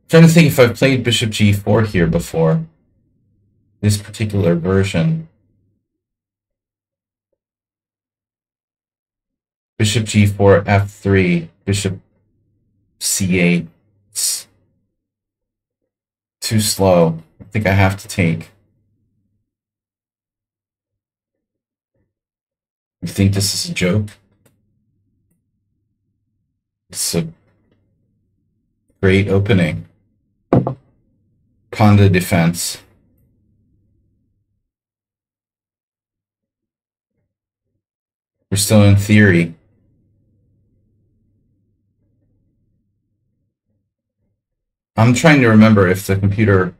S1: I'm trying to think if I've played Bishop G4 here before. This particular version. Bishop G4, F3, Bishop C8. It's too slow. I think I have to take. You think this is a joke? It's a great opening. Pawnda defense. We're still in theory. I'm trying to remember if the computer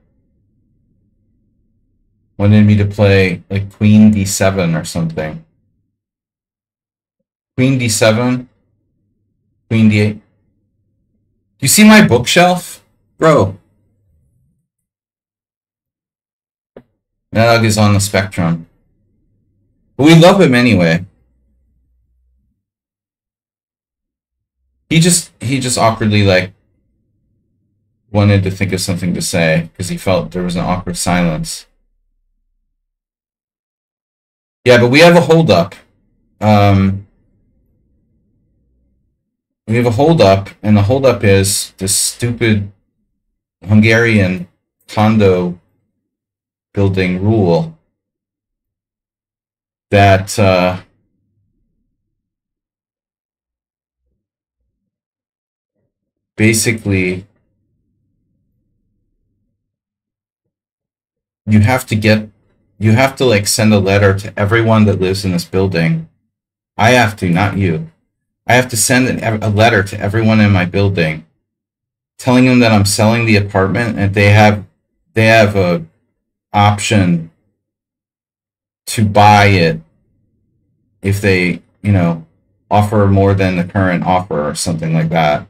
S1: wanted me to play like Queen D7 or something. Queen D7, Queen D8. Do you see my bookshelf? Bro. Nedog is on the spectrum. But we love him anyway. He just awkwardly like wanted to think of something to say because he felt there was an awkward silence. Yeah, but we have a holdup. We have a holdup, and the holdup is this stupid Hungarian condo building rule that basically you have to get, you have to like send a letter to everyone that lives in this building. I have to, not you. I have to send a letter to everyone in my building telling them that I'm selling the apartment and they have a option to buy it if they, offer more than the current offer or something like that.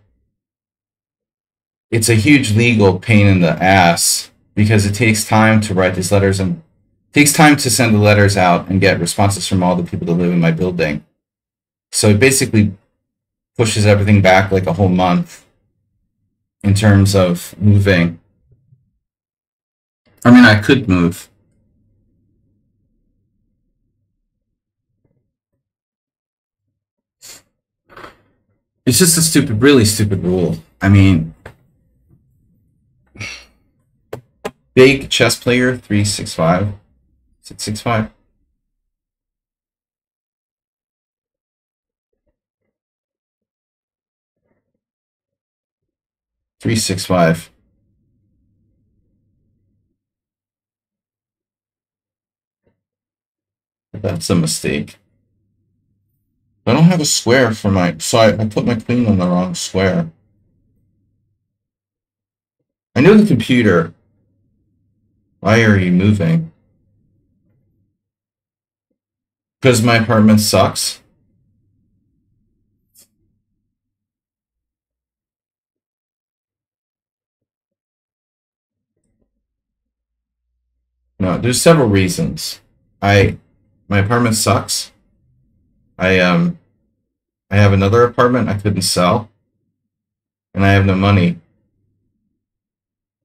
S1: It's a huge legal pain in the ass because it takes time to write these letters and it takes time to send the letters out and get responses from all the people that live in my building. So it basically pushes everything back like a whole month in terms of moving. I mean, I could move. It's just a stupid, really stupid rule. I mean, big chess player 365. Is it 65? Three six five. That's a mistake. I don't have a square for my. So I put my queen on the wrong square. I know the computer. Why are you moving? Because my apartment sucks. No, there's several reasons. I my apartment sucks. I I have another apartment I couldn't sell, and I have no money.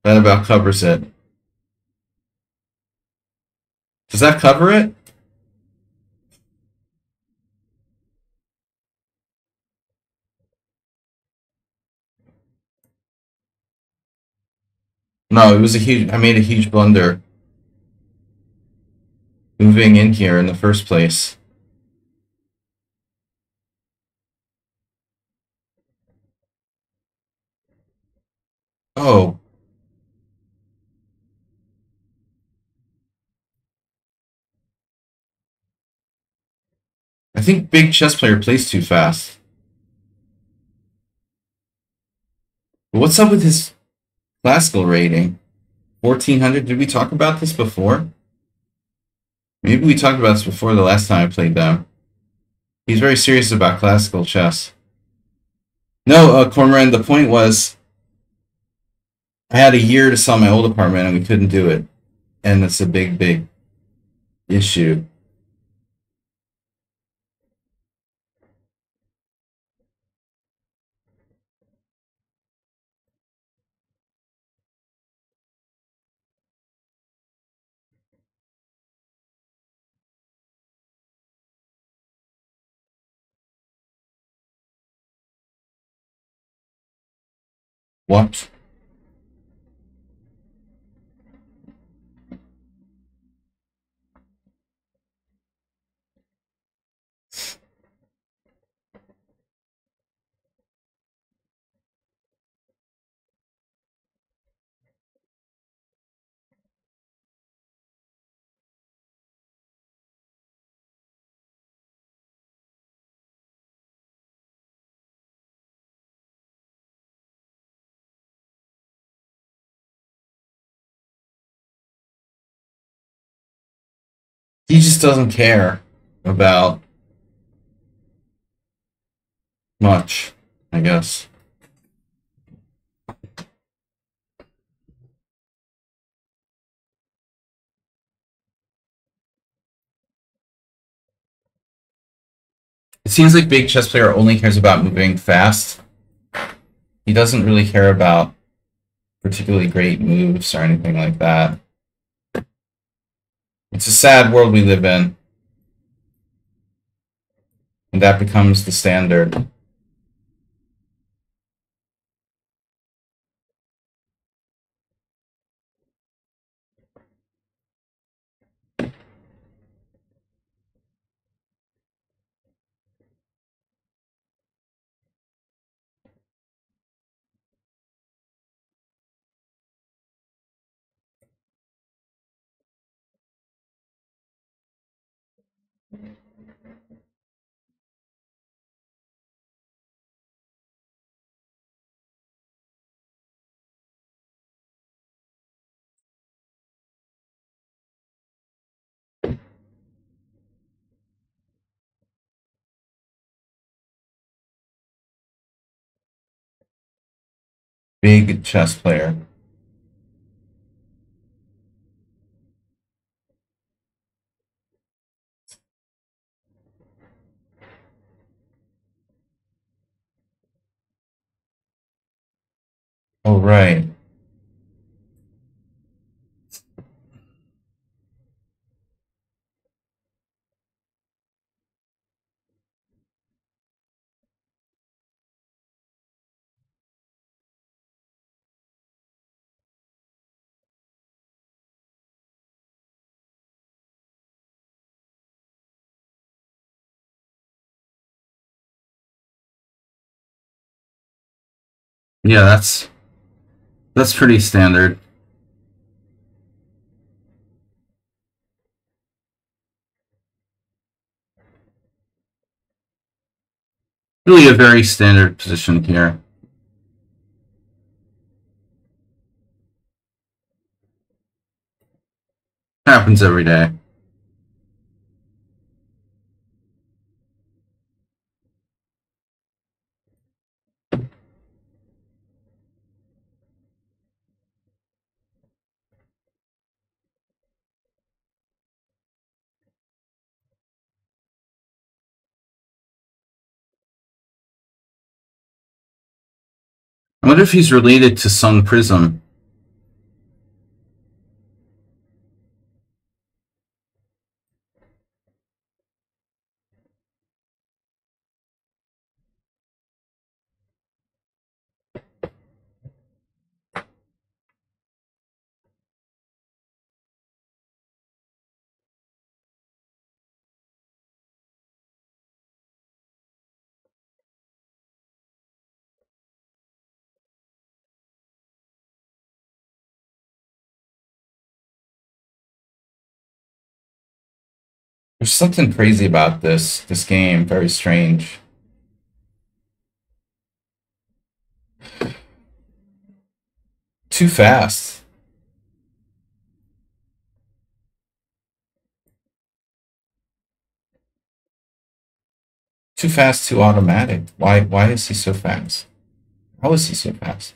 S1: That about covers it. Does that cover it? No, it was a huge. I made a huge blunder moving in here in the first place. Oh, I think big chess player plays too fast. But what's up with his classical rating? 1400. Did we talk about this before? Maybe we talked about this before the last time I played them. He's very serious about classical chess. No, Cormoran, the point was I had a year to sell my old apartment and we couldn't do it. And that's a big, big issue. What? He just doesn't care about much, I guess. It seems like big chess player only cares about moving fast. He doesn't really care about particularly great moves or anything like that. It's a sad world we live in, and that becomes the standard. Big chess player. Oh, right. Yeah, that's pretty standard. Really a very standard position here. Happens every day. I wonder if he's related to Sun Prism. There's something crazy about this game. Very strange. Too fast. Too fast, too automatic. Why is he so fast? How is he so fast?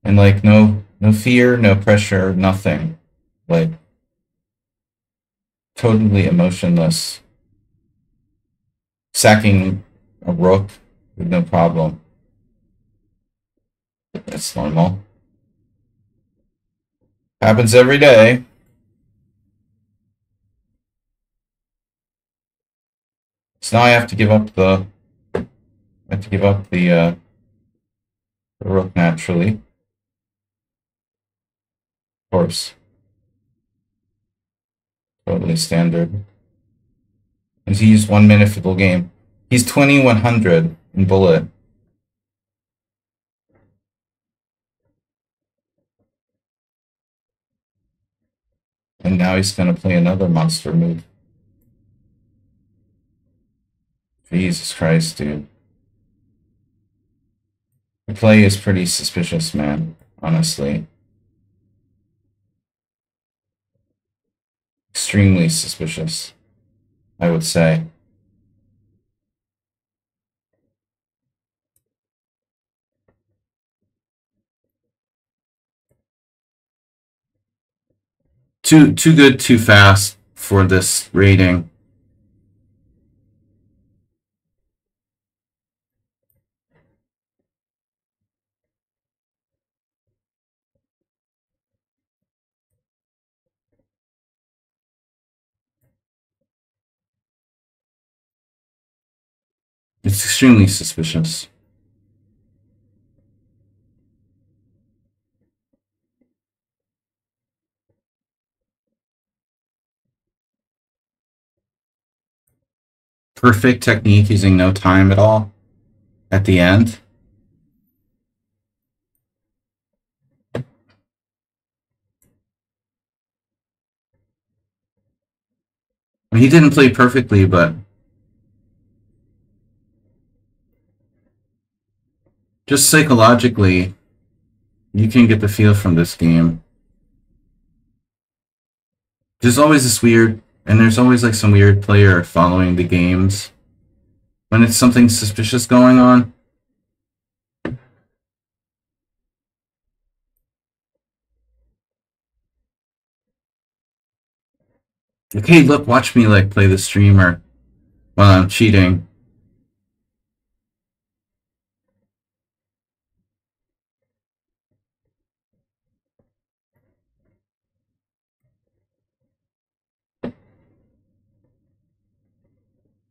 S1: And like no fear, no pressure, nothing. Like totally emotionless. Sacking a rook with no problem. That's normal. Happens every day. So now I have to give up the the rook naturally. Of course. Totally standard. And he used 1 minute for the game. He's 2100 in bullet. And now he's gonna play another monster move. Jesus Christ, dude. The play is pretty suspicious, man. Honestly. Extremely suspicious, I would say. Too good, too fast for this rating. It's extremely suspicious. Perfect technique using no time at all at the end. I mean, he didn't play perfectly, but just psychologically, you can get the feel from this game. There's always this weird, and there's always like some weird player following the games when it's something suspicious going on. Like, hey, look, watch me like play the streamer while I'm cheating.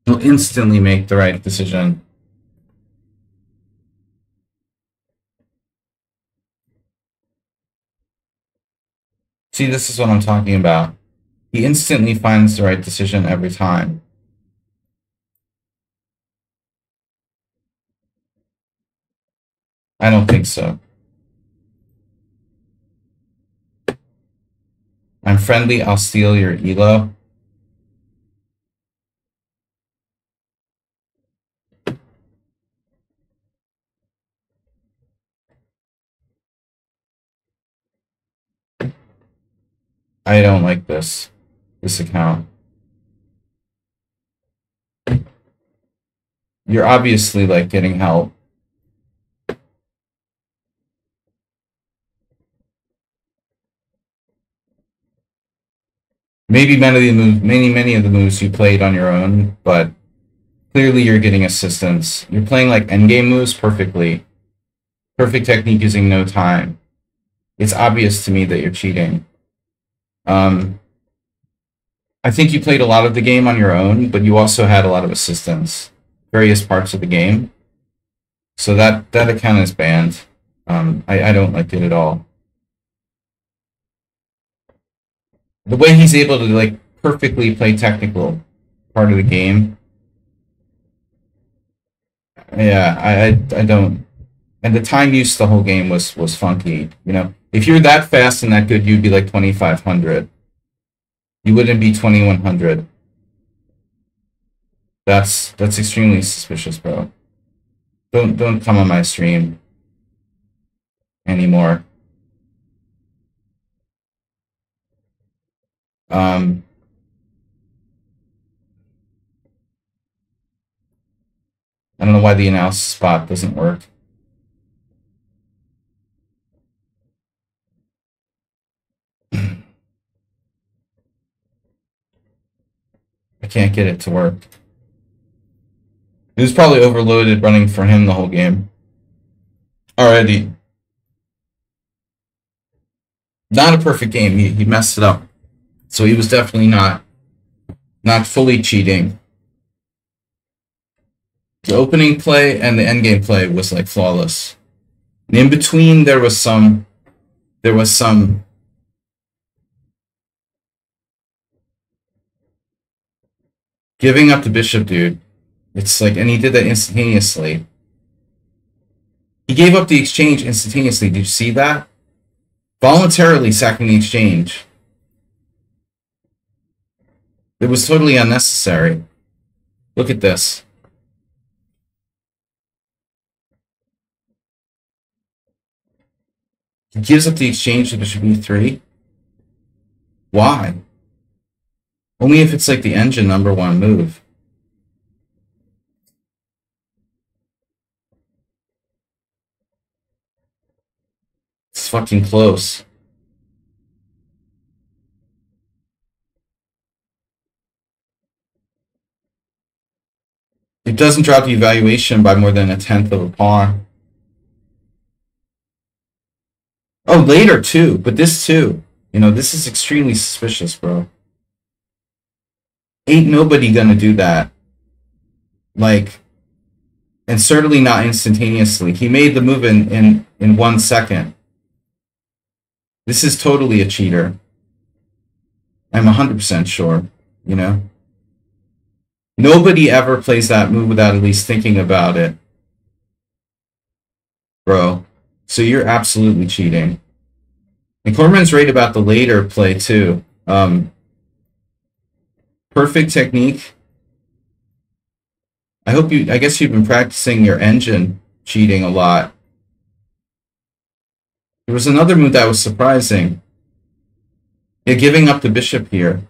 S1: He'll instantly make the right decision. See, this is what I'm talking about. He instantly finds the right decision every time. I don't think so. I'm friendly, I'll steal your elo. I don't like this account. You're obviously like getting help. Maybe many of the moves you played on your own, but clearly you're getting assistance. You're playing like endgame moves perfectly. Perfect technique using no time. It's obvious to me that you're cheating. I think you played a lot of the game on your own, but you also had a lot of assistance. Various parts of the game. So that account is banned. I don't like it at all. The way he's able to like perfectly play technical part of the game. Yeah, I don't. And the time use the whole game was funky. You know, if you're that fast and that good, you'd be like 2500. You wouldn't be 2100. That's extremely suspicious, bro. Don't come on my stream anymore. I don't know why the analysis spot doesn't work. I can't get it to work. It was probably overloaded running for him the whole game. Already. Not a perfect game. He messed it up. So he was definitely not fully cheating. The opening play and the endgame play was like flawless. And in between there was some giving up the bishop, dude. It's like, and he did that instantaneously. He gave up the exchange instantaneously. Did you see that? Voluntarily sacking the exchange. It was totally unnecessary. Look at this. He gives up the exchange to bishop e3. Why? Only if it's like the engine #1 move. It's fucking close. It doesn't drop the evaluation by more than 1/10 of a pawn. Oh, later too, but this too. You know, this is extremely suspicious, bro. Ain't nobody gonna do that. Like, and certainly not instantaneously. He made the move in 1 second. This is totally a cheater. I'm 100% sure, you know? Nobody ever plays that move without at least thinking about it. Bro. So you're absolutely cheating. And Corman's right about the later play, too. Perfect technique. I guess you've been practicing your engine cheating a lot. There was another move that was surprising. Yeah, giving up the bishop here.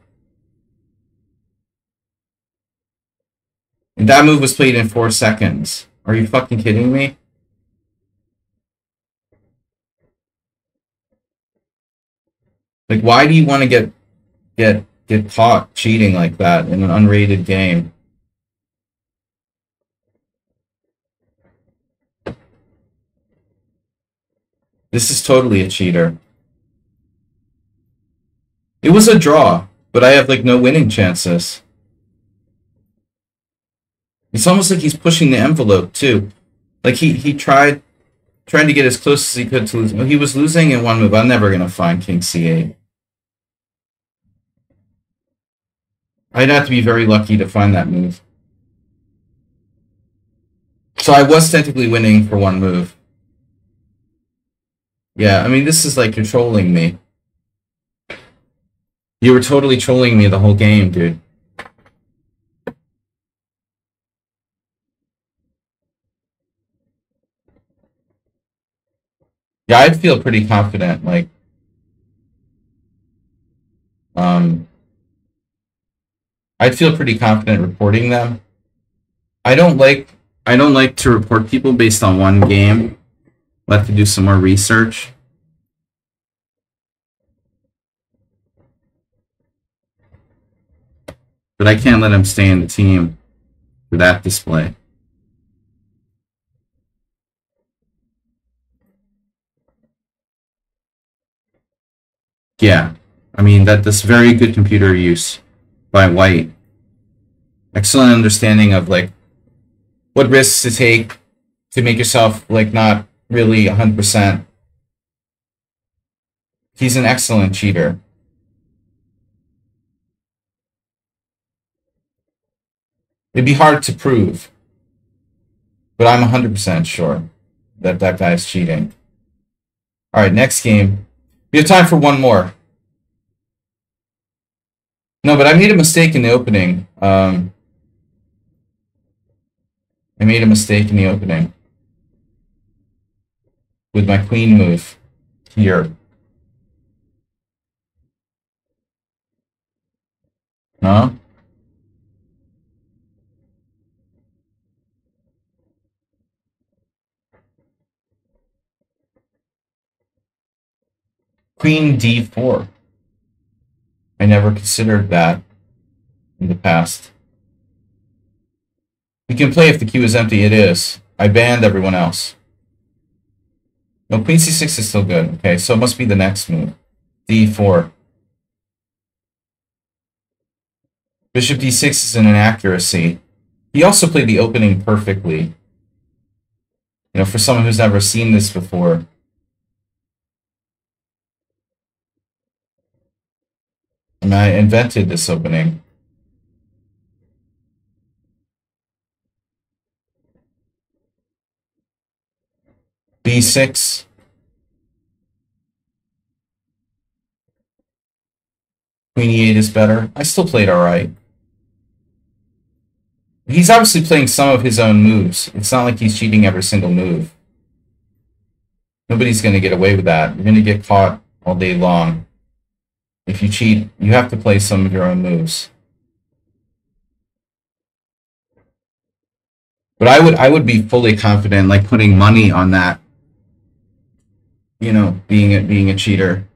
S1: And that move was played in 4 seconds. Are you fucking kidding me? Like, why do you want to get caught cheating like that in an unrated game? This is totally a cheater. It was a draw, but I have like no winning chances. It's almost like he's pushing the envelope too. Like he trying to get as close as he could to lose. He was losing in one move. I'm never gonna find King C8. I'd have to be very lucky to find that move. So I was technically winning for one move. Yeah, I mean, this is like you're trolling me. You were totally trolling me the whole game, dude. Yeah, I'd feel pretty confident, like, I'd feel pretty confident reporting them. I don't like to report people based on one game. I'll have to do some more research. But I can't let him stay in the team for that display. Yeah, I mean, that's very good computer use by White. Excellent understanding of like what risks to take to make yourself like not really 100%. He's an excellent cheater. It'd be hard to prove, but I'm 100% sure that that guy's cheating. All right, next game. We have time for one more. No, but I made a mistake in the opening. I made a mistake in the opening with my queen move here. No? Queen d4. I never considered that in the past. We can play if the queue is empty. It is. I banned everyone else. No, queen c6 is still good. Okay, so it must be the next move. d4. Bishop d6 is an inaccuracy. He also played the opening perfectly. You know, for someone who's never seen this before. And I invented this opening. b6. Queen e8 is better. I still played alright. He's obviously playing some of his own moves. It's not like he's cheating every single move. Nobody's going to get away with that. You're going to get caught all day long. If you cheat, you have to play some of your own moves. But I would be fully confident, like putting money on that. You know, being a cheater.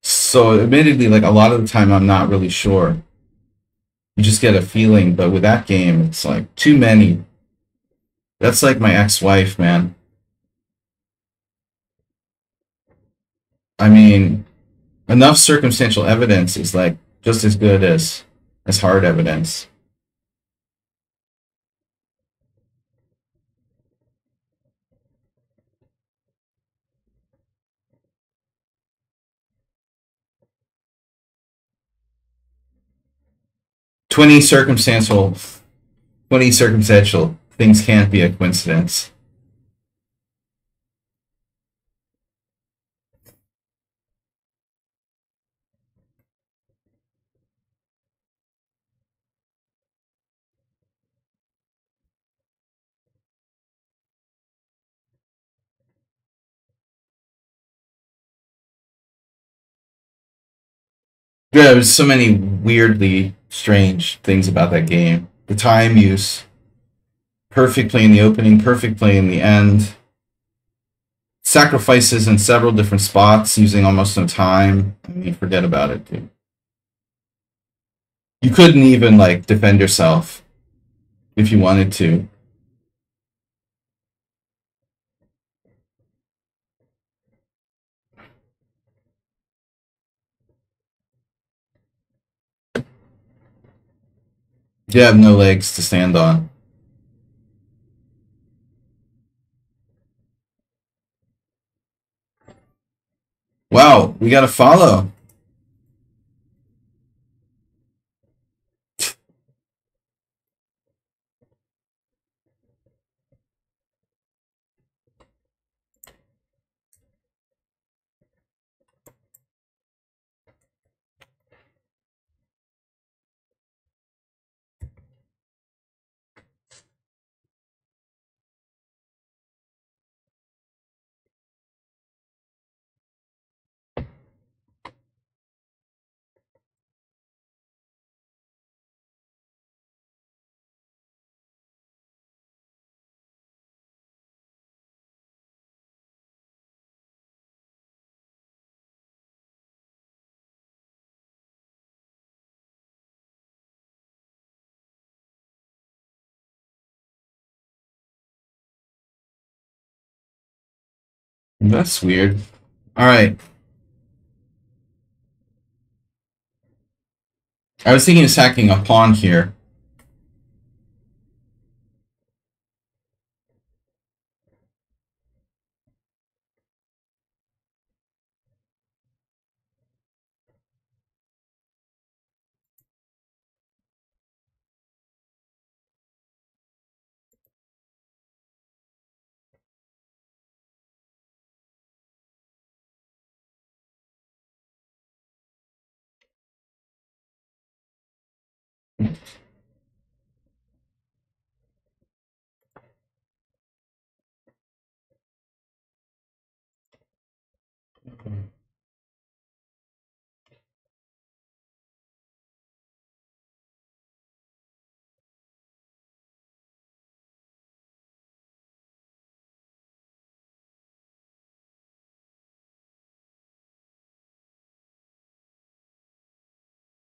S1: So admittedly, like a lot of the time, I'm not really sure. You just get a feeling, but with that game, it's like too many. That's like my ex-wife, man. I mean, enough circumstantial evidence is like just as good as hard evidence. Twenty circumstantial things can't be a coincidence. Yeah, there's so many weirdly strange things about that game. The time use. Perfect play in the opening, perfect play in the end. Sacrifices in several different spots using almost no time. I mean, forget about it, dude. You couldn't even, like, defend yourself if you wanted to. You have no legs to stand on. Wow, we got to follow. That's weird. All right. I was thinking of sacking a pawn here.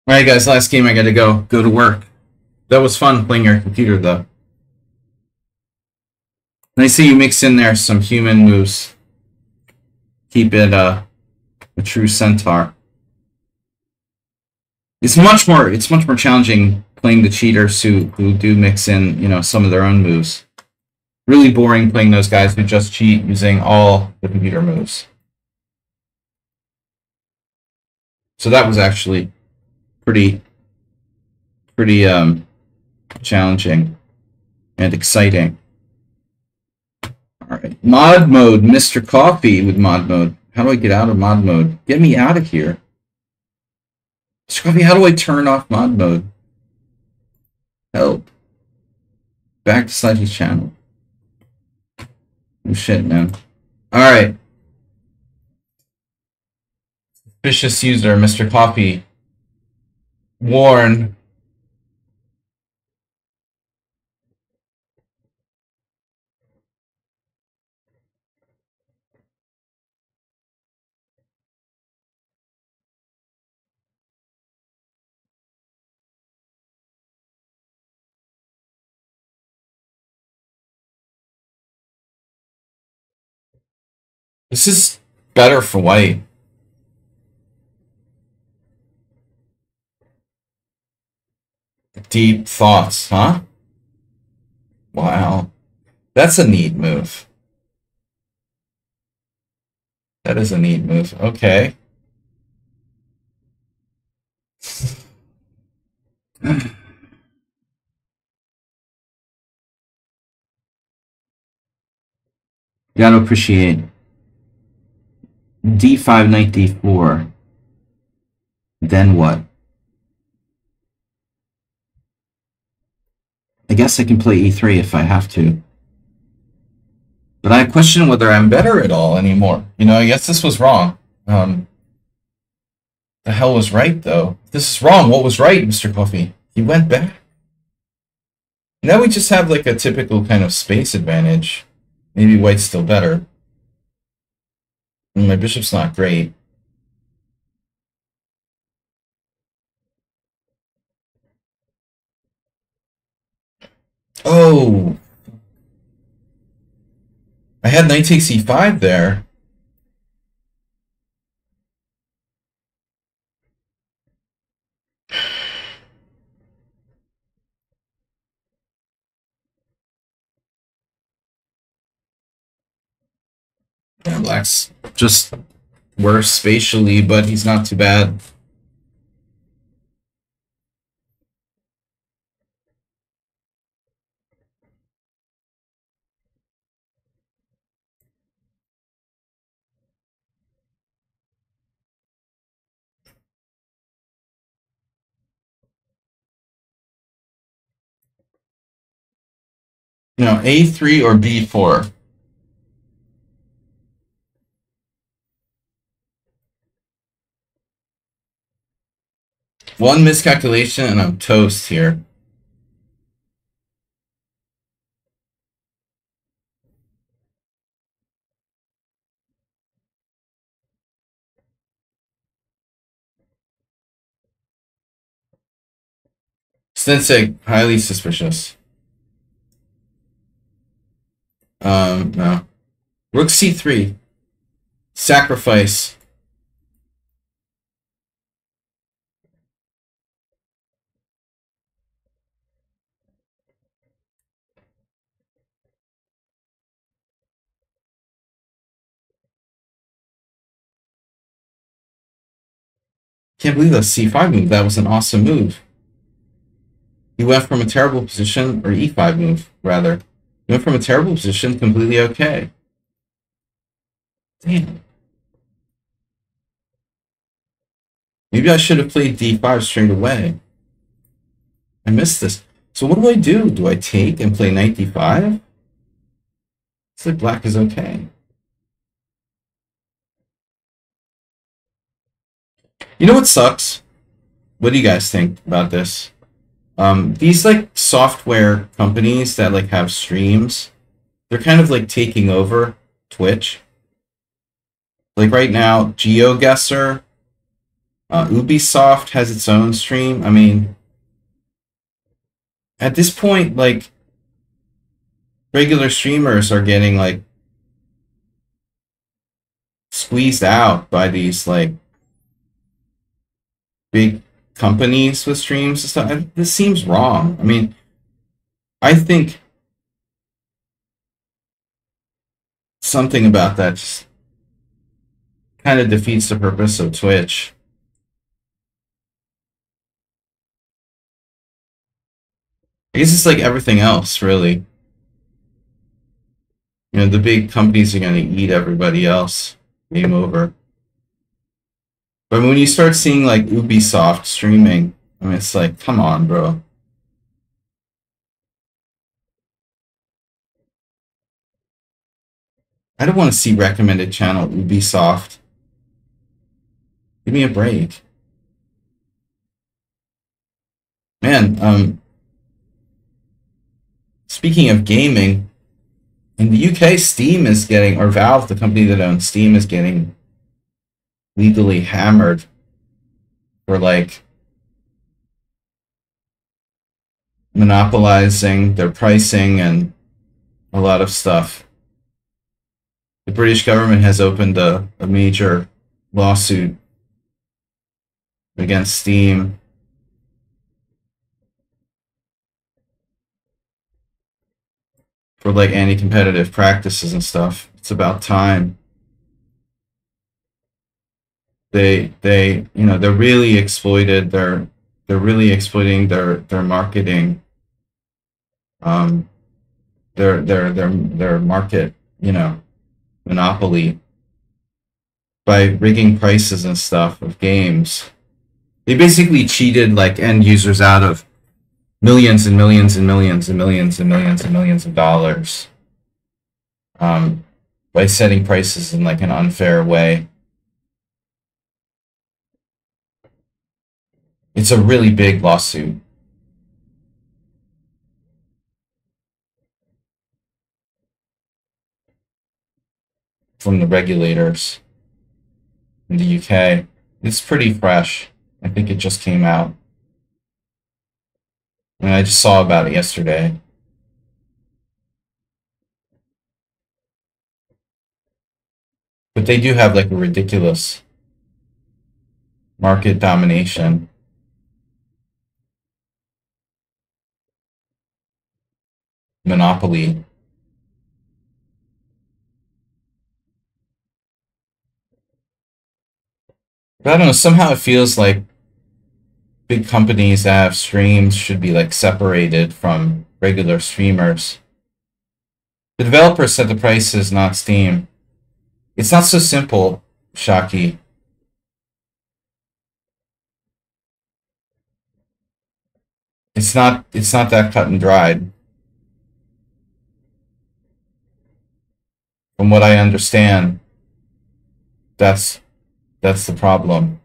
S1: All right, guys, last game. I got to go to work. That was fun playing your computer, though. And I see you mix in there some human moves. Keep it a true Centaur. It's much more challenging playing the cheaters who do mix in, you know, some of their own moves. Really boring playing those guys who just cheat using all the computer moves. So that was actually pretty challenging and exciting. All right, mod mode, Mr. Coffee with mod mode. How do I get out of mod mode? Get me out of here. Mr. Coffee, how do I turn off mod mode? Help. Back to Sledgy's channel. Oh shit, man. All right. Suspicious user, Mr. Coffee. Warn. This is better for white. Deep thoughts, huh? Wow. That's a neat move. That is a neat move. Okay. Gotta appreciate d5, knight d4. Then what? I guess I can play e3 if I have to. But I question whether I'm better at all anymore. You know, I guess this was wrong. The hell was right, though. This is wrong. What was right, Mr. Coffee? He went back. Now we just have like a typical kind of space advantage. Maybe white's still better. And my bishop's not great. Oh! I had knight takes e5 there. Yeah, black's just worse spatially, but he's not too bad. No, a3 or b4. One miscalculation and I'm toast here. Sensei, highly suspicious. No. Rook c3. Sacrifice. Can't believe that c5 move. That was an awesome move. He went from a terrible position, or e5 move, rather. He went from a terrible position completely okay. Damn. Maybe I should have played d5 straight away. I missed this. So what do I do? Do I take and play knight d5? Looks like black is okay. You know what sucks? What do you guys think about this? These like software companies that like have streams, they're kind of like taking over Twitch. Like right now, GeoGuessr, Ubisoft has its own stream. I mean, at this point, like regular streamers are getting like squeezed out by these like big companies with streams and stuff. This seems wrong. I mean, I think something about that just kind of defeats the purpose of Twitch. I guess it's like everything else, really. You know, the big companies are going to eat everybody else. Game over. But when you start seeing like Ubisoft streaming, I mean, it's like, come on, bro. I don't want to see recommended channel Ubisoft. Give me a break. Man, speaking of gaming, in the UK, Steam is getting, or Valve, the company that owns Steam, is getting legally hammered for like monopolizing their pricing and a lot of stuff. The British government has opened a major lawsuit against Steam. For like anti-competitive practices and stuff. It's about time. They you know, they're really exploited they're really exploiting their marketing, their market, you know, monopoly by rigging prices and stuff of games. They basically cheated like end users out of millions and millions and millions and millions and millions and millions of dollars, by setting prices in like an unfair way. It's a really big lawsuit. From the regulators in the UK. It's pretty fresh. I think it just came out. And I just saw about it yesterday. But they do have like a ridiculous market domination. Monopoly. But I don't know, somehow it feels like big companies that have streams should be like separated from regular streamers. The developers set the prices, not Steam. It's not so simple, Shaki. It's not that cut and dried. From what I understand, that's the problem.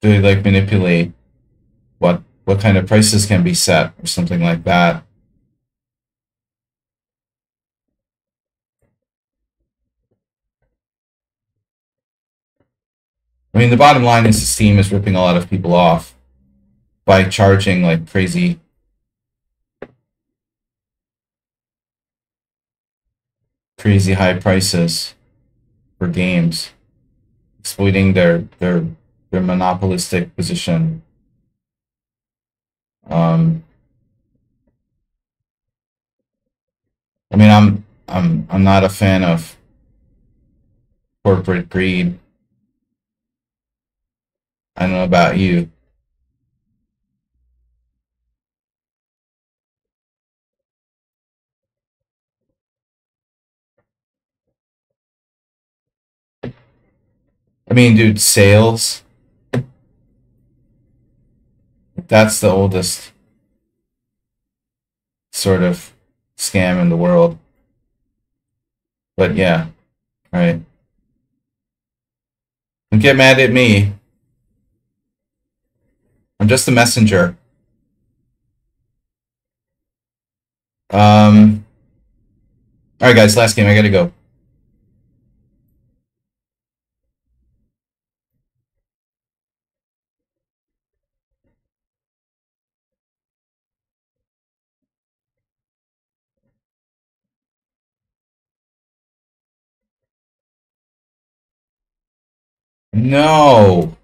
S1: Do they like manipulate what kind of prices can be set or something like that? I mean, the bottom line is Steam is ripping a lot of people off by charging like crazy high prices for games, exploiting their monopolistic position. I mean, I'm not a fan of corporate greed. I don't know about you. I mean, dude, sales. That's the oldest sort of scam in the world. But yeah, right. Don't get mad at me. I'm just a messenger. All right, guys, last game. I gotta go. No.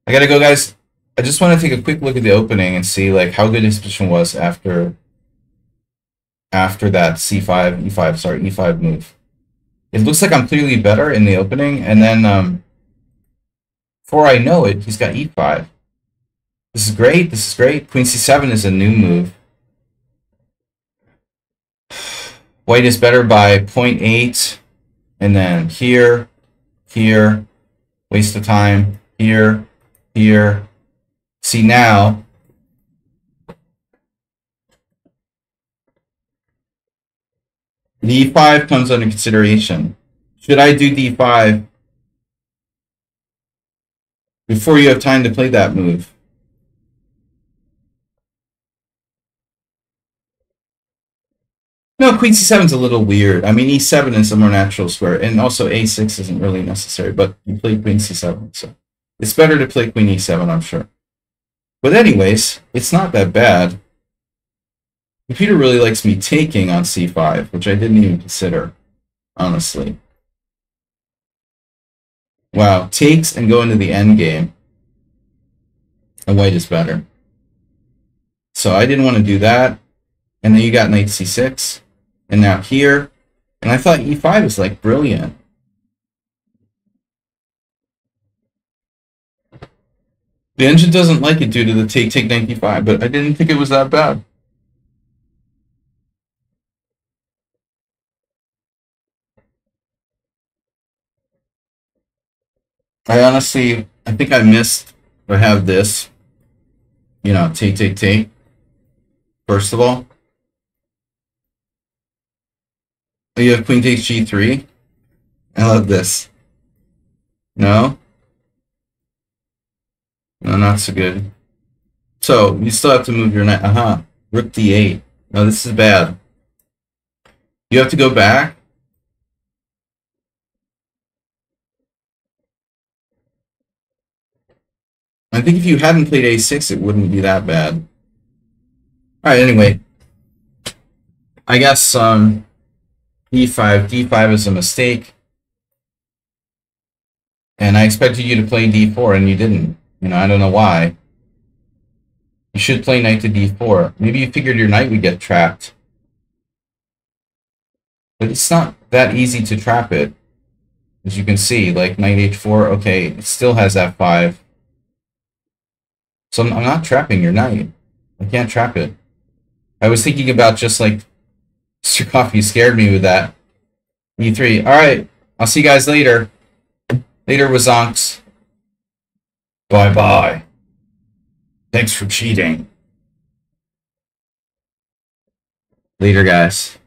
S1: I gotta go, guys. I just want to take a quick look at the opening and see like how good his position was after that c5, e5, sorry, e5 move. It looks like I'm clearly better in the opening, and then before I know it, he's got e5. This is great. This is great. Queen c7 is a new move. White is better by 0.8, and then here, here, waste of time, here, here. See now, d5 comes under consideration. Should I do d5 before you have time to play that move? No, queen c7 is a little weird. I mean, e7 is a more natural square, and also a6 isn't really necessary, but you play queen c7, so it's better to play queen e7, I'm sure. But anyways, it's not that bad. Computer really likes me taking on c5, which I didn't even consider, honestly. Wow, takes and go into the end game. And white is better. So I didn't want to do that. And then you got knight c6. And now here. And I thought e5 was like brilliant. The engine doesn't like it due to the take knight e5, but I didn't think it was that bad. I think I missed or have this. You know, take. first of all. Oh, you have queen takes g3? I love this. No? No, not so good. So, you still have to move your knight. Rook d8. No, this is bad. You have to go back. I think if you hadn't played a6, it wouldn't be that bad. Alright, anyway. I guess, d5. d5 is a mistake. And I expected you to play d4, and you didn't. You know, I don't know why. You should play knight to d4. Maybe you figured your knight would get trapped. But it's not that easy to trap it. As you can see, like knight h4, okay, it still has f5. So I'm not trapping your knight. I can't trap it. I was thinking about just like, Mr. Coffee scared me with that. e3. Alright, I'll see you guys later. Later, Wazonks. Bye-bye. Thanks for cheating. Later, guys.